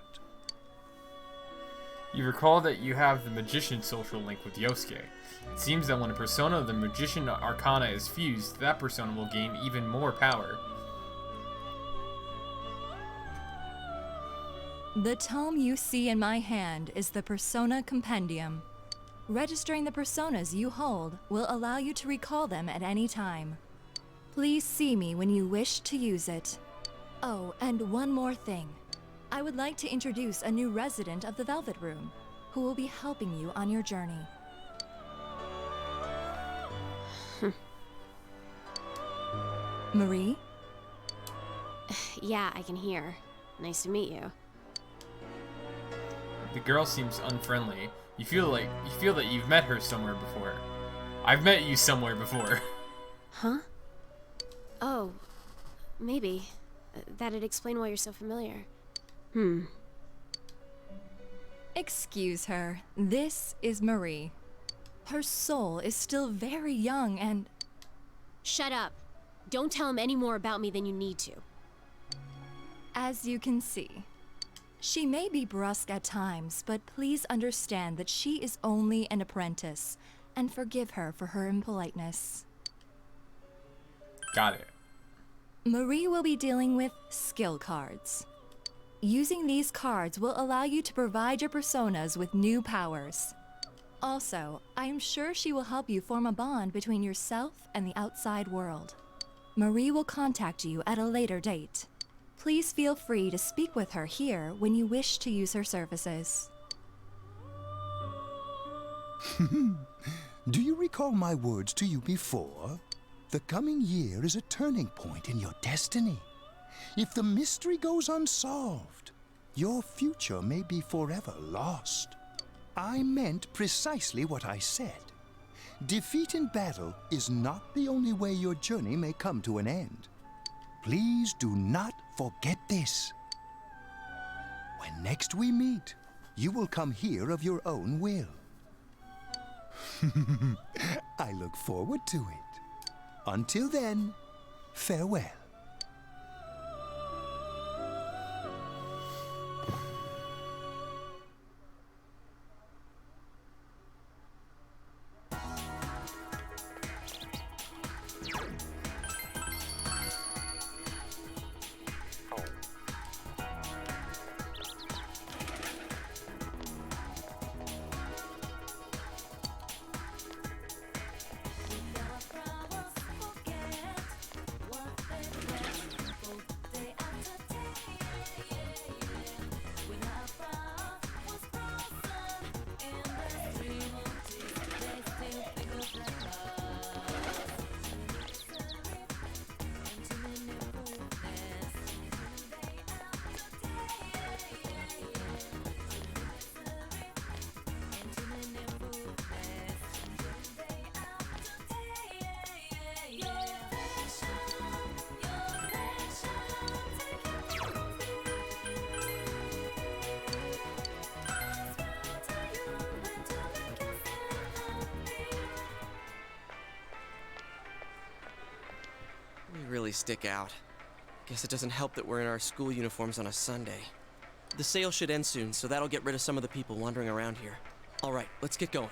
You recall that you have the Magician social link with Yosuke. It seems that when a persona of the Magician Arcana is fused, that persona will gain even more power. The tome you see in my hand is the Persona Compendium. Registering the personas you hold will allow you to recall them at any time. Please see me when you wish to use it. Oh, and one more thing. I would like to introduce a new resident of the Velvet Room, who will be helping you on your journey. Marie? Yeah, I can hear. Nice to meet you. The girl seems unfriendly. You feel that you've met her somewhere before. I've met you somewhere before. Huh? Oh, maybe. That'd explain why you're so familiar. Excuse her. This is Marie. Her soul is still very young and Shut up. Don't tell him any more about me than you need to. As you can see, she may be brusque at times, but please understand that she is only an apprentice, and forgive her for her impoliteness. Got it. Marie will be dealing with skill cards. Using these cards will allow you to provide your personas with new powers. Also, I am sure she will help you form a bond between yourself and the outside world. Marie will contact you at a later date. Please feel free to speak with her here when you wish to use her services. Do you recall my words to you before? The coming year is a turning point in your destiny. If the mystery goes unsolved, your future may be forever lost. I meant precisely what I said. Defeat in battle is not the only way your journey may come to an end. Please do not forget this. When next we meet, you will come here of your own will. I look forward to it. Until then, farewell. We really stick out. Guess it doesn't help that we're in our school uniforms on a Sunday. The sale should end soon, so that'll get rid of some of the people wandering around here. All right, let's get going.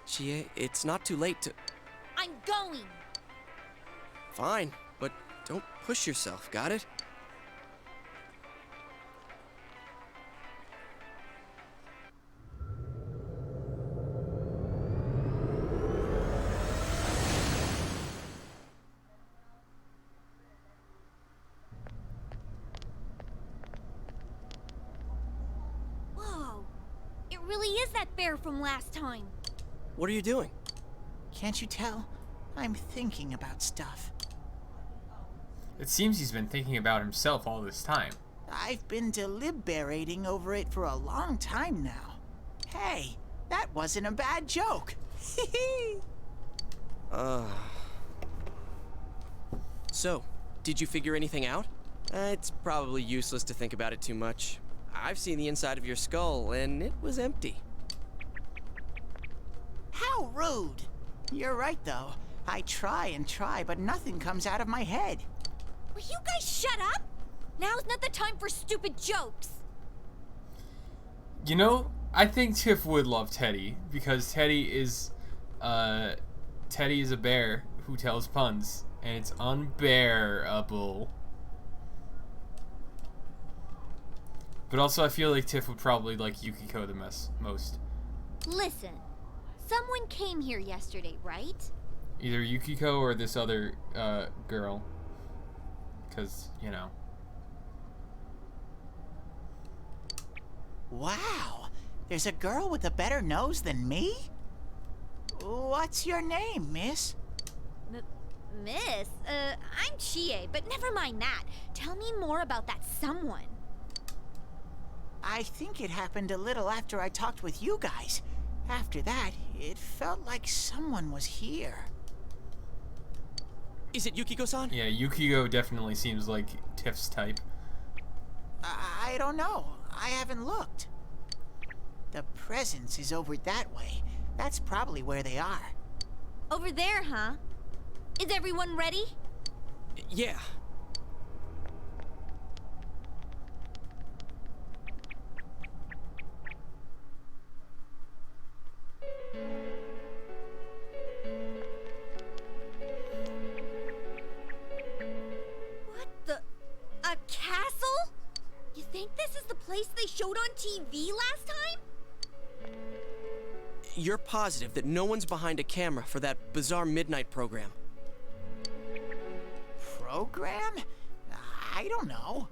Chie, it's not too late to... I'm going! Fine, but don't push yourself, got it? Whoa! It really is that bear from last time. What are you doing? Can't you tell? I'm thinking about stuff. It seems he's been thinking about himself all this time. I've been deliberating over it for a long time now. Hey, that wasn't a bad joke. So, did you figure anything out? It's probably useless to think about it too much. I've seen the inside of your skull, and it was empty. How rude! You're right, though. I try and try, but nothing comes out of my head. Will you guys shut up? Now's not the time for stupid jokes. You know, I think Tiff would love Teddy, because Teddy is a bear who tells puns, and it's unbearable. But also, I feel like Tiff would probably like Yukiko the most. Listen, someone came here yesterday, right? Either Yukiko or this other girl. Because, you know. Wow, there's a girl with a better nose than me? What's your name, miss? Miss? I'm Chie, but never mind that. Tell me more about that someone. I think it happened a little after I talked with you guys. After that, it felt like someone was here. Is it Yukiko-san? Yeah, Yukiko definitely seems like Tiff's type. I don't know. I haven't looked. The presence is over that way. That's probably where they are. Over there, huh? Is everyone ready? Yeah. What the? A castle? You think this is the place they showed on TV last time? You're positive that no one's behind a camera for that bizarre midnight program? Program? I don't know.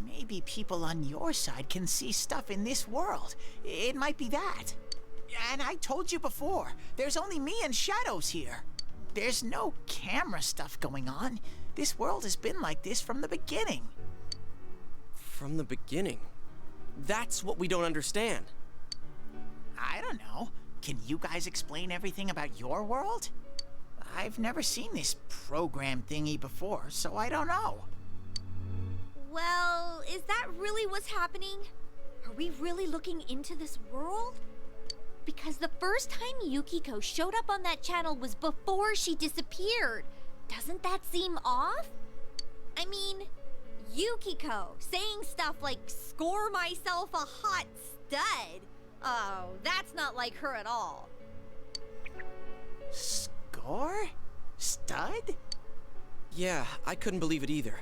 Maybe people on your side can see stuff in this world. It might be that. And I told you before, there's only me and Shadows here. There's no camera stuff going on. This world has been like this from the beginning. From the beginning? That's what we don't understand. I don't know. Can you guys explain everything about your world? I've never seen this program thingy before, so I don't know. Well, is that really what's happening? Are we really looking into this world? Because the first time Yukiko showed up on that channel was before she disappeared. Doesn't that seem off? I mean, Yukiko saying stuff like, "Score myself a hot stud." Oh, that's not like her at all. Score? Stud? Yeah, I couldn't believe it either.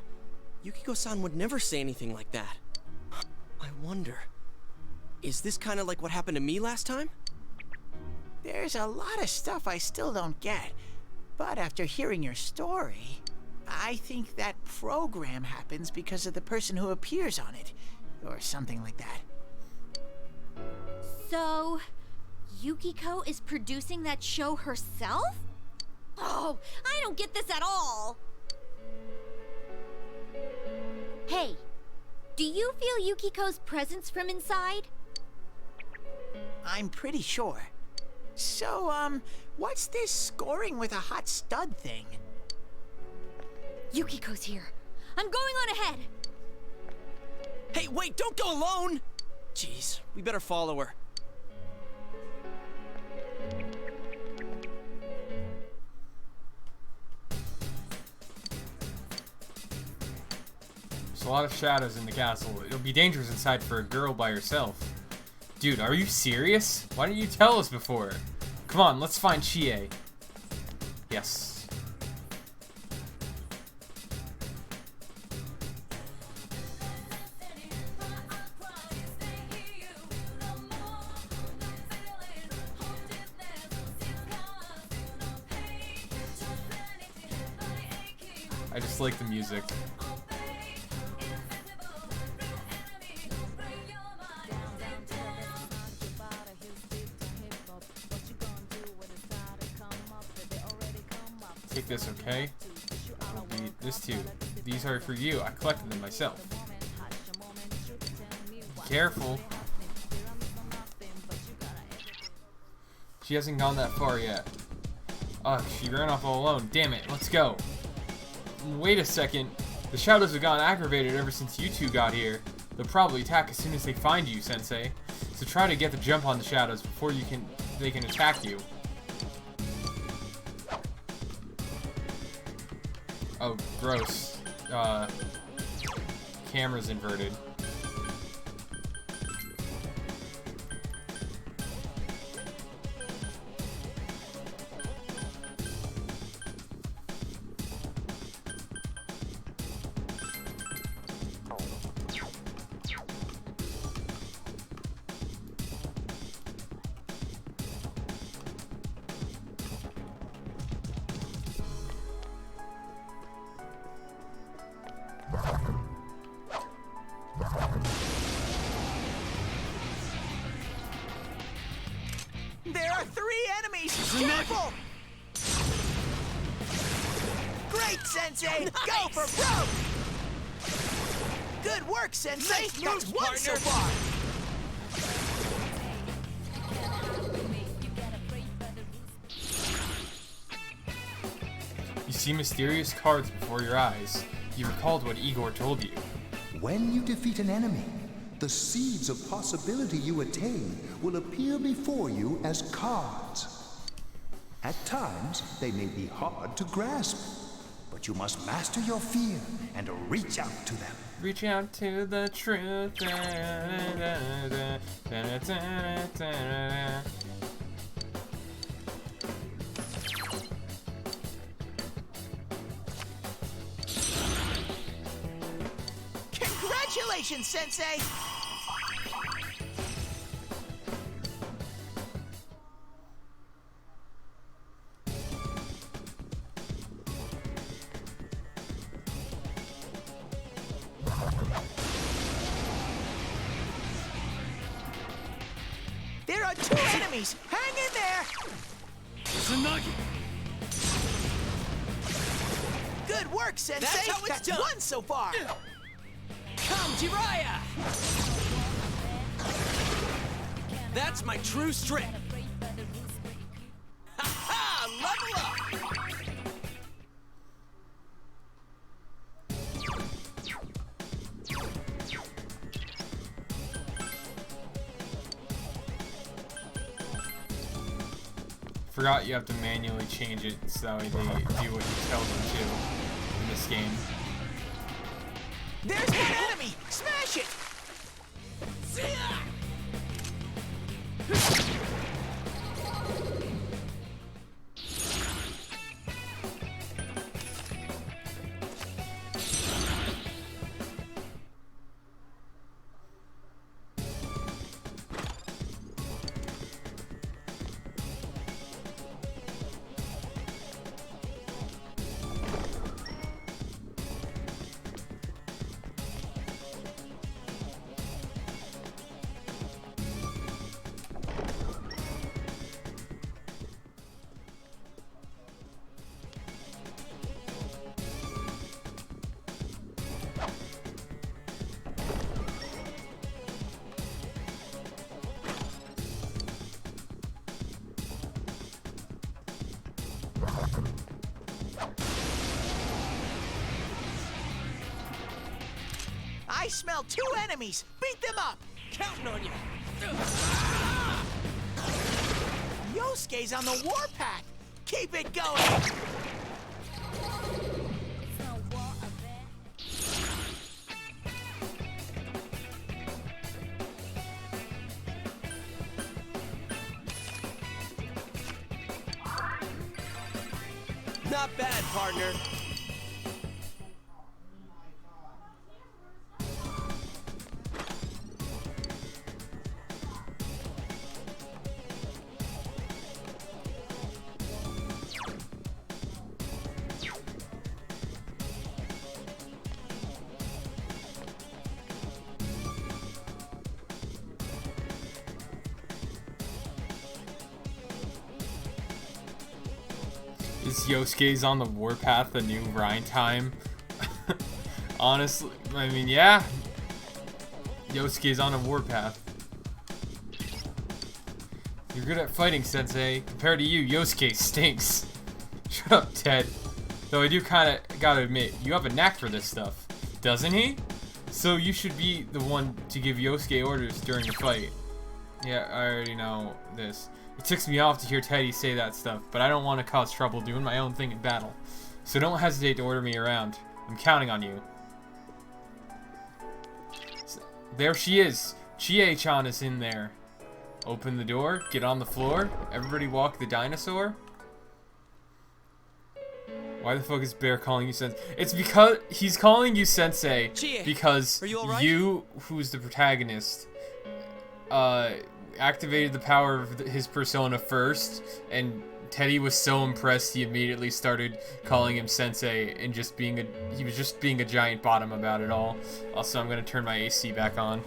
Yukiko-san would never say anything like that. I wonder, is this kind of like what happened to me last time? There's a lot of stuff I still don't get, but after hearing your story, I think that program happens because of the person who appears on it, or something like that. So, Yukiko is producing that show herself? Oh, I don't get this at all. Hey, do you feel Yukiko's presence from inside? I'm pretty sure. So, what's this scoring with a hot stud thing? Yukiko's here. I'm going on ahead. Hey, wait, don't go alone! Jeez, we better follow her. There's a lot of shadows in the castle. It'll be dangerous inside for a girl by herself. Dude, are you serious? Why didn't you tell us before? Come on, let's find Chie. Yes. I just like the music. Take this, okay? It'll be this too. These are for you. I collected them myself. Be careful. She hasn't gone that far yet. Ugh, she ran off all alone. Damn it, let's go. Wait a second. The shadows have gotten aggravated ever since you two got here. They'll probably attack as soon as they find you, Sensei. So try to get the jump on the shadows before they can attack you. Oh, gross. Camera's inverted. There are 3 enemies! Careful! Great, Sensei! Go for broke! Good work, Sensei! Nice That's moves, 1 partner. so far! You see mysterious cards before your eyes. You recalled what Igor told you. When you defeat an enemy, the seeds of possibility you attain will appear before you as cards. At times, they may be hard to grasp, but you must master your fear and reach out to them. Reach out to the truth. Congratulations, Sensei! There are 2 enemies! Hang in there! Tsunagi! Good work, Sensei! That's how it's done. 1 so far! Come, Jiraiya! That's my true strength! Ha-ha! Level up! Forgot you have to manually change it so that way they do what you tell them to in this game. There's one enemy! Smash it! I smell 2 enemies! Beat them up! Counting on you! Yosuke's on the warpath! Keep it going! Not bad, partner. Is Yosuke's on the warpath the new Rhyme time? Honestly, I mean, yeah. Yosuke's on a warpath. You're good at fighting, Sensei. Compared to you, Yosuke stinks. Shut up, Ted. Though I do kinda gotta admit, you have a knack for this stuff. Doesn't he? So you should be the one to give Yosuke orders during the fight. Yeah, I already know this. It ticks me off to hear Teddy say that stuff, but I don't want to cause trouble doing my own thing in battle. So don't hesitate to order me around. I'm counting on you. There she is. Chie-chan is in there. Open the door, get on the floor, everybody walk the dinosaur. Why the fuck is Bear calling you Sensei? It's because he's calling you Sensei Chie, because are you all right? you, who's the protagonist, activated the power of his persona first, and Teddy was so impressed he immediately started calling him Sensei and just being he was just being a giant bottom about it all. Also, I'm gonna turn my AC back on.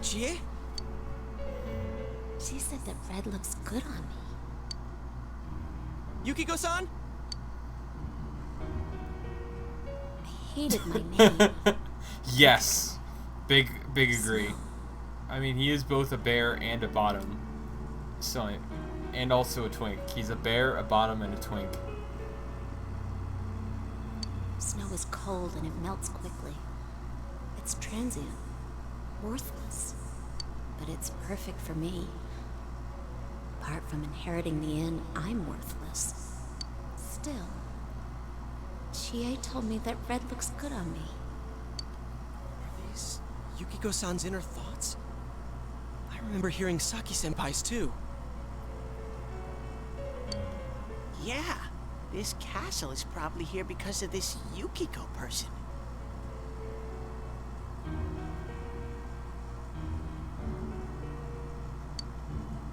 Chie? She said that red looks good on me. Yukiko-san? I hated my name. Yes, big agree. I mean, he is both a bear and a bottom. So, and also a twink. He's a bear, a bottom, and a twink. Snow is cold and it melts quickly. It's transient, worthless. but it's perfect for me. Apart from inheriting the inn, I'm worthless. Still, Chie told me that red looks good on me. Are these Yukiko-san's inner thoughts? I remember hearing Saki-senpai's too. Yeah, this castle is probably here because of this Yukiko person.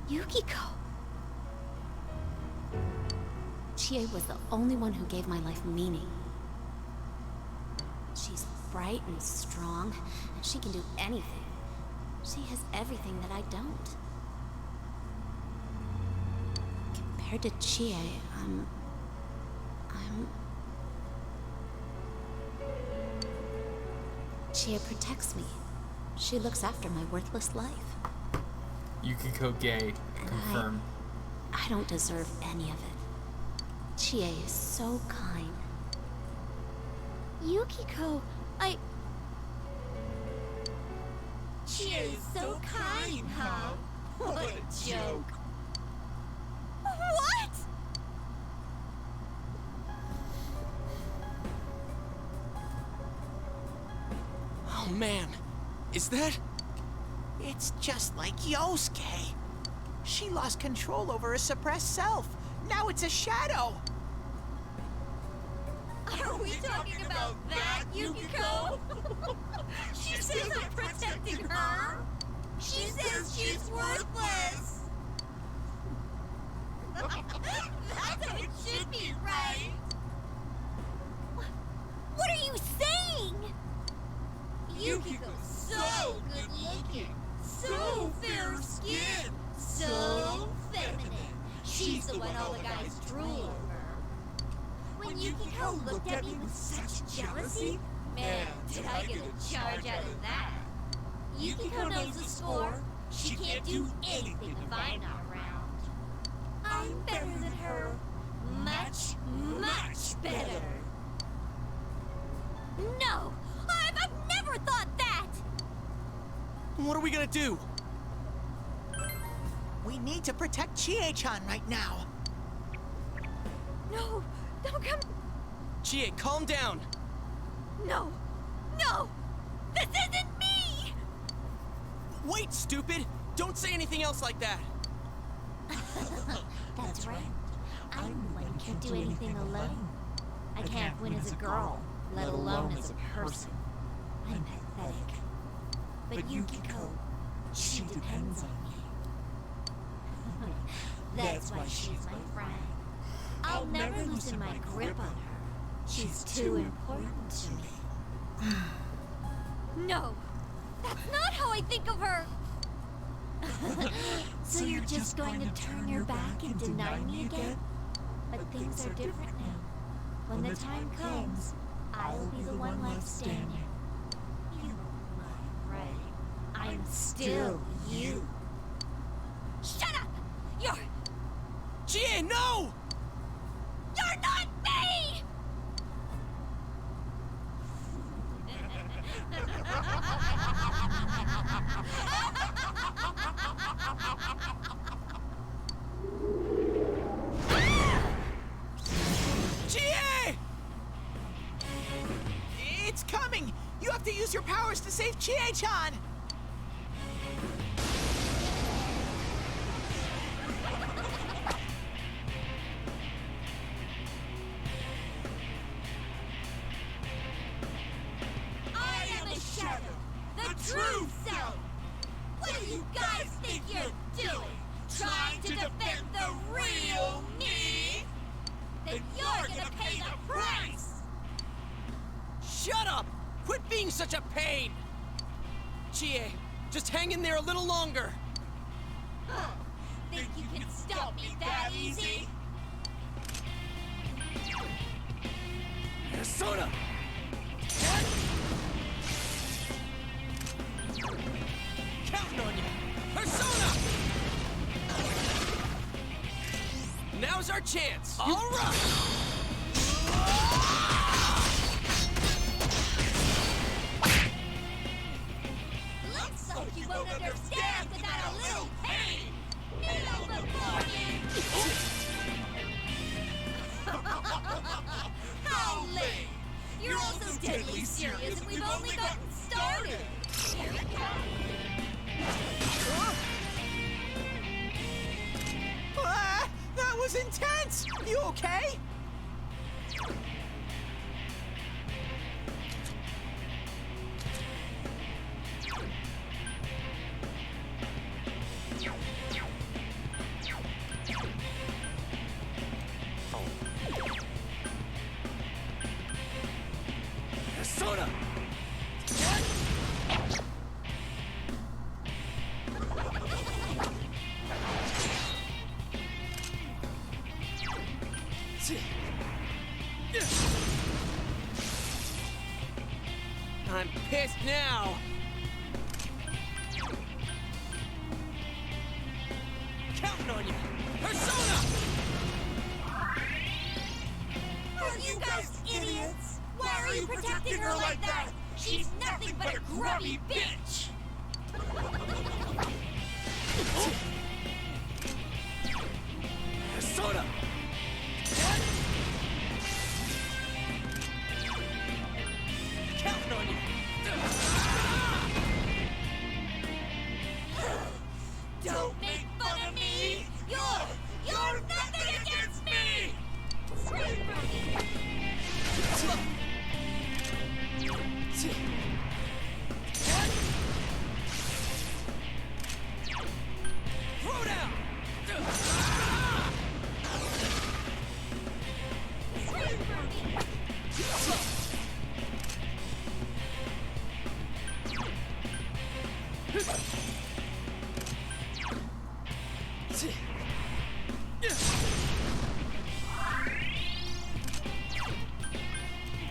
Yukiko! Chie was the only one who gave my life meaning. She's bright and strong, and she can do anything. She has everything that I don't. Compared to Chie, Chie protects me. She looks after my worthless life. Yukiko gay. Confirmed. I don't deserve any of it. Chie is so kind. Yukiko, Chie is so kind, huh? What a joke. What? Oh man, is that? It's just like Yosuke. She lost control over her suppressed self. Now it's a shadow. Are we talking about that, Yukiko? She says I'm protecting her. She says she's worthless. That's how it should be, right? What are you saying? Yukiko's so good looking, so fair skinned, so feminine. She's the one all the guys drool over. When Yukiko looked at me with such jealousy, man, did I get a charge out of that. Yukiko knows the score. She can't do anything if I'm not around. I'm better than her. Much, much better. No! I've never thought that! What are we gonna do? We need to protect Chie-chan right now. No! Don't come! Chie, calm down! No! No! This isn't me! Wait, stupid! Don't say anything else like that! That's right. I'm the one who can't do anything alone. I can't win as a girl, let alone as a person. I'm pathetic. But Yukiko, she depends on me. That's why she's my friend. I'll never loosen my grip on her. She's too important to me. No! That's not how I think of her! So you're just going to turn your back and deny me again? But things are different now. When the time comes, I'll be the one left standing. You are right. I'm still you. Shut up! You're... Chie, no! You're not me! Chie! It's coming! You have to use your powers to save Chie-chan! I am a shadow, the true self. What do you guys think you're doing? Trying to defend the real me? Then you're gonna pay the price! Shut up! Quit being such a pain! Chie, just hang in there a little longer. Huh. Think you can stop me that easy? Persona! Counting on you! Persona! Now's our chance! All right! Looks like you won't understand the serious and we've only gotten started. That was intense! You okay? Persona! I'm pissed now. Counting on you. Persona! Are you guys idiots? Why are you protecting her like that? She's nothing but a grubby bitch! Persona! Counting on you. Don't make fun of me! You're nothing against me! Throw down!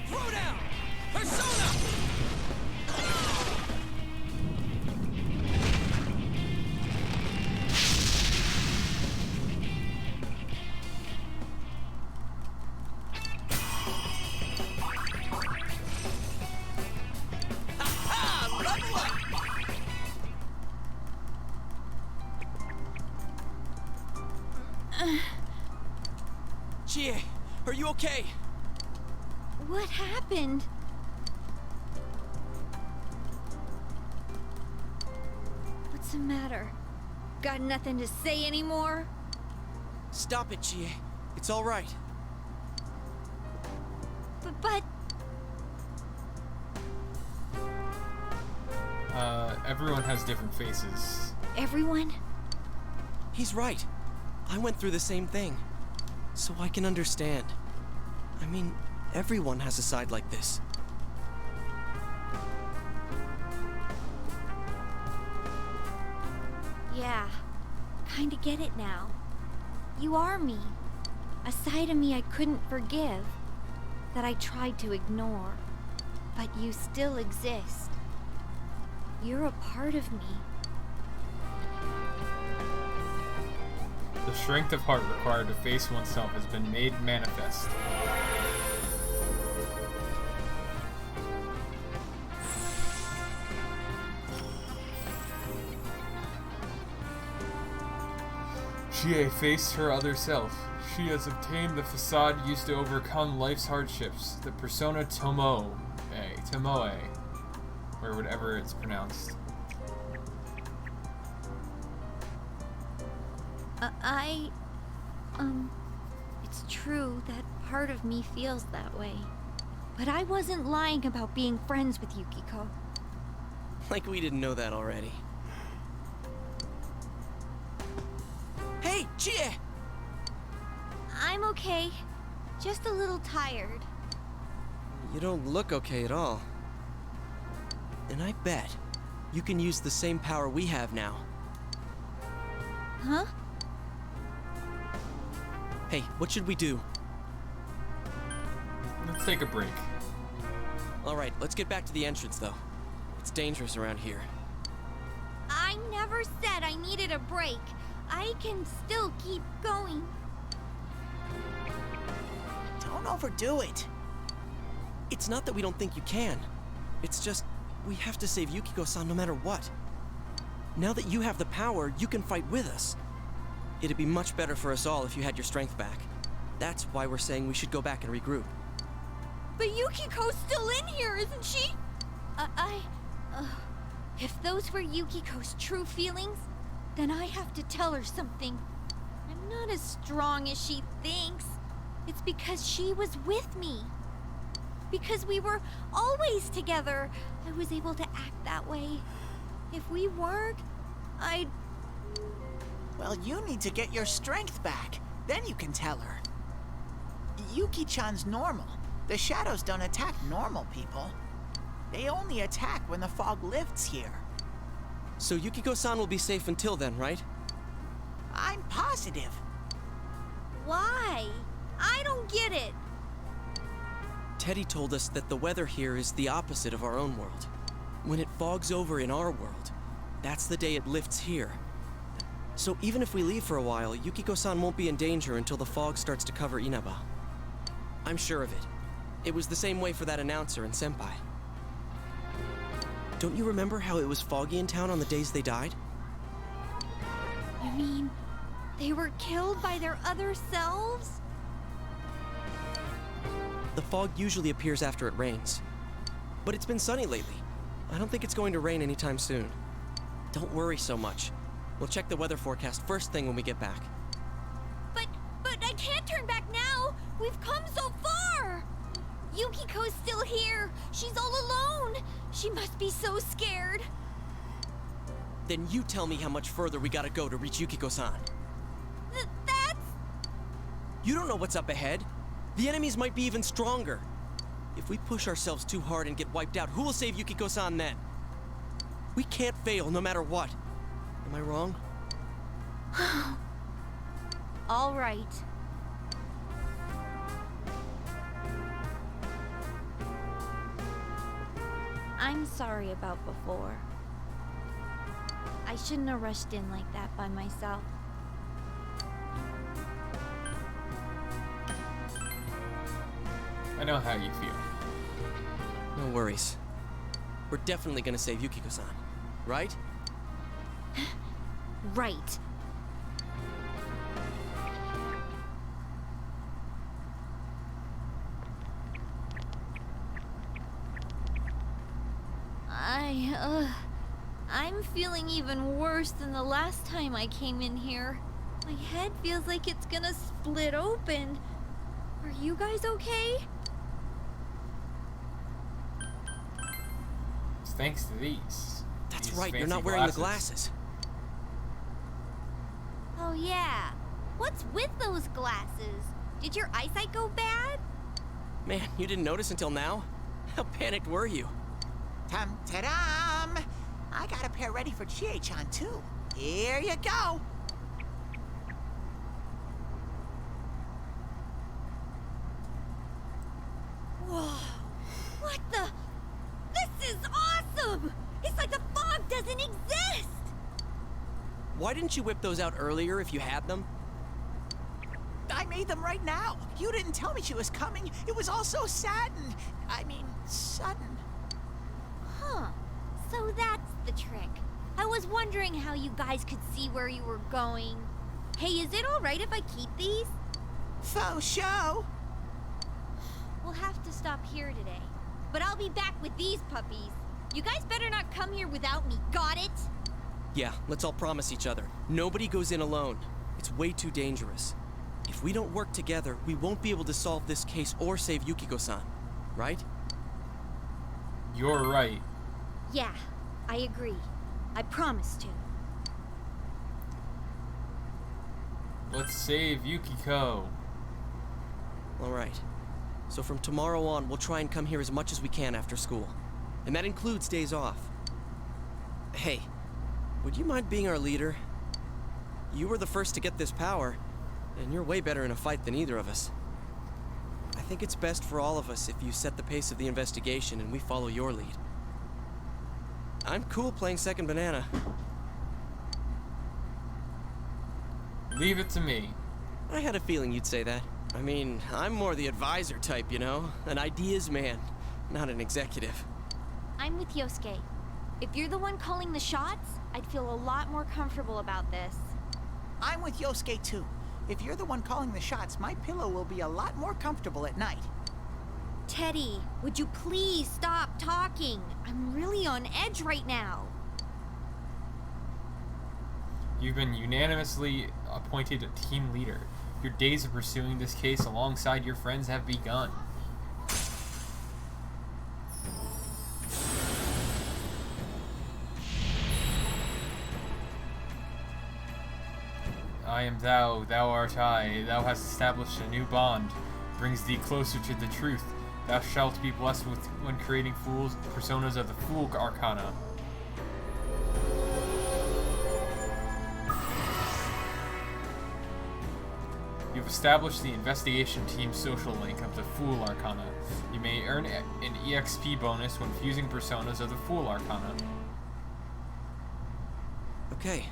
Throw down! Persona! Ha-ha! Level up! Chie, are you okay? What happened? What's the matter? Got nothing to say anymore? Stop it, Chie. It's all right. But Everyone has different faces. everyone? He's right. I went through the same thing. So I can understand. I mean, everyone has a side like this. Yeah, kinda get it now. You are me. A side of me I couldn't forgive, that I tried to ignore. But you still exist. You're a part of me. The strength of heart required to face oneself has been made manifest. Chie faced her other self. She has obtained the facade used to overcome life's hardships, the persona Tomoe, or whatever it's pronounced. It's true that part of me feels that way. But I wasn't lying about being friends with Yukiko. Like we didn't know that already. Hey, Chie! I'm okay. Just a little tired. You don't look okay at all. And I bet you can use the same power we have now. Huh? Hey, what should we do? Let's take a break. Alright, let's get back to the entrance, though. It's dangerous around here. I never said I needed a break. I can still keep going. Don't overdo it. It's not that we don't think you can. It's just, we have to save Yukiko-san no matter what. Now that you have the power, you can fight with us. It'd be much better for us all if you had your strength back. That's why we're saying we should go back and regroup. But Yukiko's still in here, isn't she? If those were Yukiko's true feelings, then I have to tell her something. I'm not as strong as she thinks. It's because she was with me. Because we were always together, I was able to act that way. If we weren't, I'd... Well, you need to get your strength back. Then you can tell her. Yuki-chan's normal. The shadows don't attack normal people. They only attack when the fog lifts here. So Yukiko-san will be safe until then, right? I'm positive. Why? I don't get it. Teddy told us that the weather here is the opposite of our own world. When it fogs over in our world, that's the day it lifts here. So even if we leave for a while, Yukiko-san won't be in danger until the fog starts to cover Inaba. I'm sure of it. It was the same way for that announcer and Senpai. Don't you remember how it was foggy in town on the days they died? You mean they were killed by their other selves? The fog usually appears after it rains. But it's been sunny lately. I don't think it's going to rain anytime soon. Don't worry so much. We'll check the weather forecast first thing when we get back. But I can't turn back now! We've come so far! Yukiko's still here! She's all alone! She must be so scared! Then you tell me how much further we gotta go to reach Yukiko-san. That's... You don't know what's up ahead. The enemies might be even stronger. If we push ourselves too hard and get wiped out, who will save Yukiko-san then? We can't fail no matter what. Am I wrong? All right. I'm sorry about before. I shouldn't have rushed in like that by myself. I know how you feel. No worries. We're definitely gonna save Yukiko-san, right? Right. I'm feeling even worse than the last time I came in here. My head feels like it's gonna split open. Are you guys okay? It's thanks to these. That's these right, you're fancy not wearing the glasses. Oh yeah. What's with those glasses? Did your eyesight go bad? Man, you didn't notice until now? How panicked were you? Tum-ta-dum! I got a pair ready for Chie-chan, too. Here you go! Whoa! What the? This is awesome! It's like the fog doesn't exist! Why didn't you whip those out earlier if you had them? I made them right now. You didn't tell me she was coming. It was all so sudden. Sudden. Huh. So that's the trick. I was wondering how you guys could see where you were going. Hey, is it alright if I keep these? Faux show! We'll have to stop here today. But I'll be back with these puppies. You guys better not come here without me, got it? Yeah, let's all promise each other. Nobody goes in alone. It's way too dangerous. If we don't work together, we won't be able to solve this case or save Yukiko-san. Right? You're right. Yeah, I agree. I promise to. Let's save Yukiko. Alright. So from tomorrow on, we'll try and come here as much as we can after school. And that includes days off. Hey, would you mind being our leader? You were the first to get this power, and you're way better in a fight than either of us. I think it's best for all of us if you set the pace of the investigation and we follow your lead. I'm cool playing second banana. Leave it to me. I had a feeling you'd say that. I mean, I'm more the advisor type, you know? An ideas man, not an executive. I'm with Yosuke. If you're the one calling the shots, I'd feel a lot more comfortable about this. I'm with Yosuke, too. If you're the one calling the shots, my pillow will be a lot more comfortable at night. Teddy, would you please stop talking? I'm really on edge right now. You've been unanimously appointed team leader. Your days of pursuing this case alongside your friends have begun. I am thou, thou art I. Thou hast established a new bond, brings thee closer to the truth. Thou shalt be blessed with when creating fools, personas of the Fool Arcana. You've established the investigation team's social link of the Fool Arcana. You may earn an EXP bonus when fusing personas of the Fool Arcana. Okay.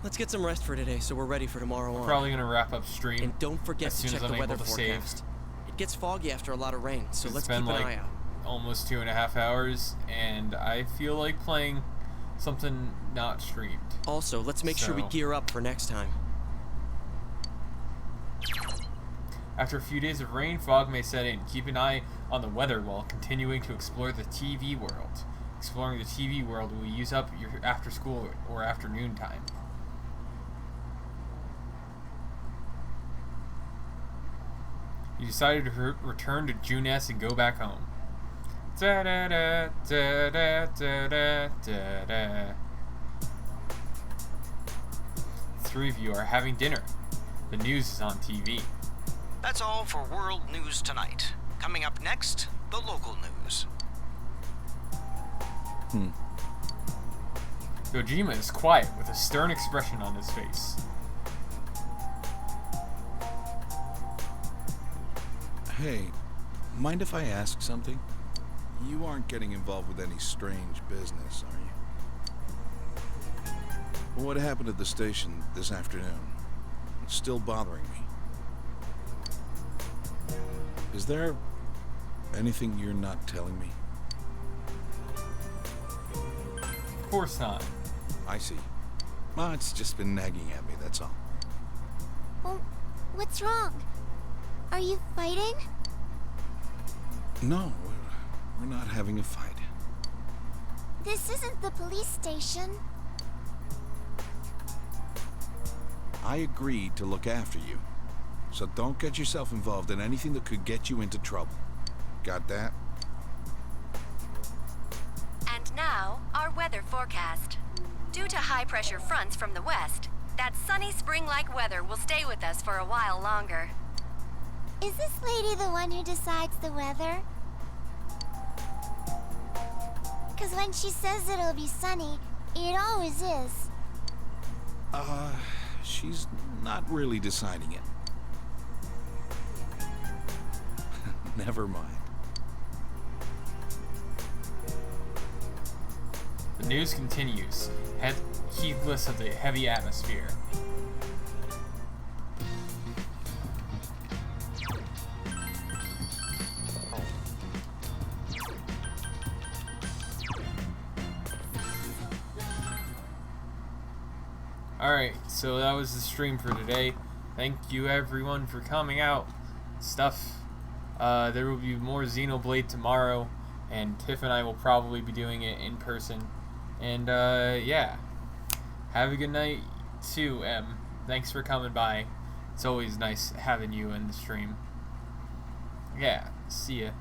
Let's get some rest for today so we're ready for tomorrow on. Probably gonna wrap up stream. And don't forget as to soon check as the I'm weather able to forecast. save. It gets foggy after a lot of rain, so let's It's keep been an like eye out. almost 2.5 hours, and I feel like playing something not streamed. Also, let's make sure we So- gear up for next time. After a few days of rain, fog may set in. Keep an eye on the weather while continuing to explore the TV world. Exploring the TV world will use up your after school or afternoon time. You decided to return to Junes and go back home. Da da da da da da da da da. The three of you are having dinner. The news is on TV. That's all for World News Tonight. Coming up next, the local news. Dojima is quiet with a stern expression on his face. Hey, mind if I ask something? You aren't getting involved with any strange business, are you? What happened at the station this afternoon? It's still bothering me. Is there anything you're not telling me? Of course not. I see. Well, it's just been nagging at me, that's all. Well, what's wrong? Are you fighting? No, we're not having a fight. This isn't the police station. I agreed to look after you. So don't get yourself involved in anything that could get you into trouble. Got that? And now, our weather forecast. Due to high-pressure fronts from the west, that sunny spring-like weather will stay with us for a while longer. Is this lady the one who decides the weather? Because when she says it'll be sunny, it always is. She's not really deciding it. Never mind. The news continues, heedless of the heavy atmosphere. Alright, so that was the stream for today. Thank you everyone for coming out. Stuff. There will be more Xenoblade tomorrow, and Tiff and I will probably be doing it in person. And yeah. Have a good night too, Em. Thanks for coming by. It's always nice having you in the stream. Yeah, see ya.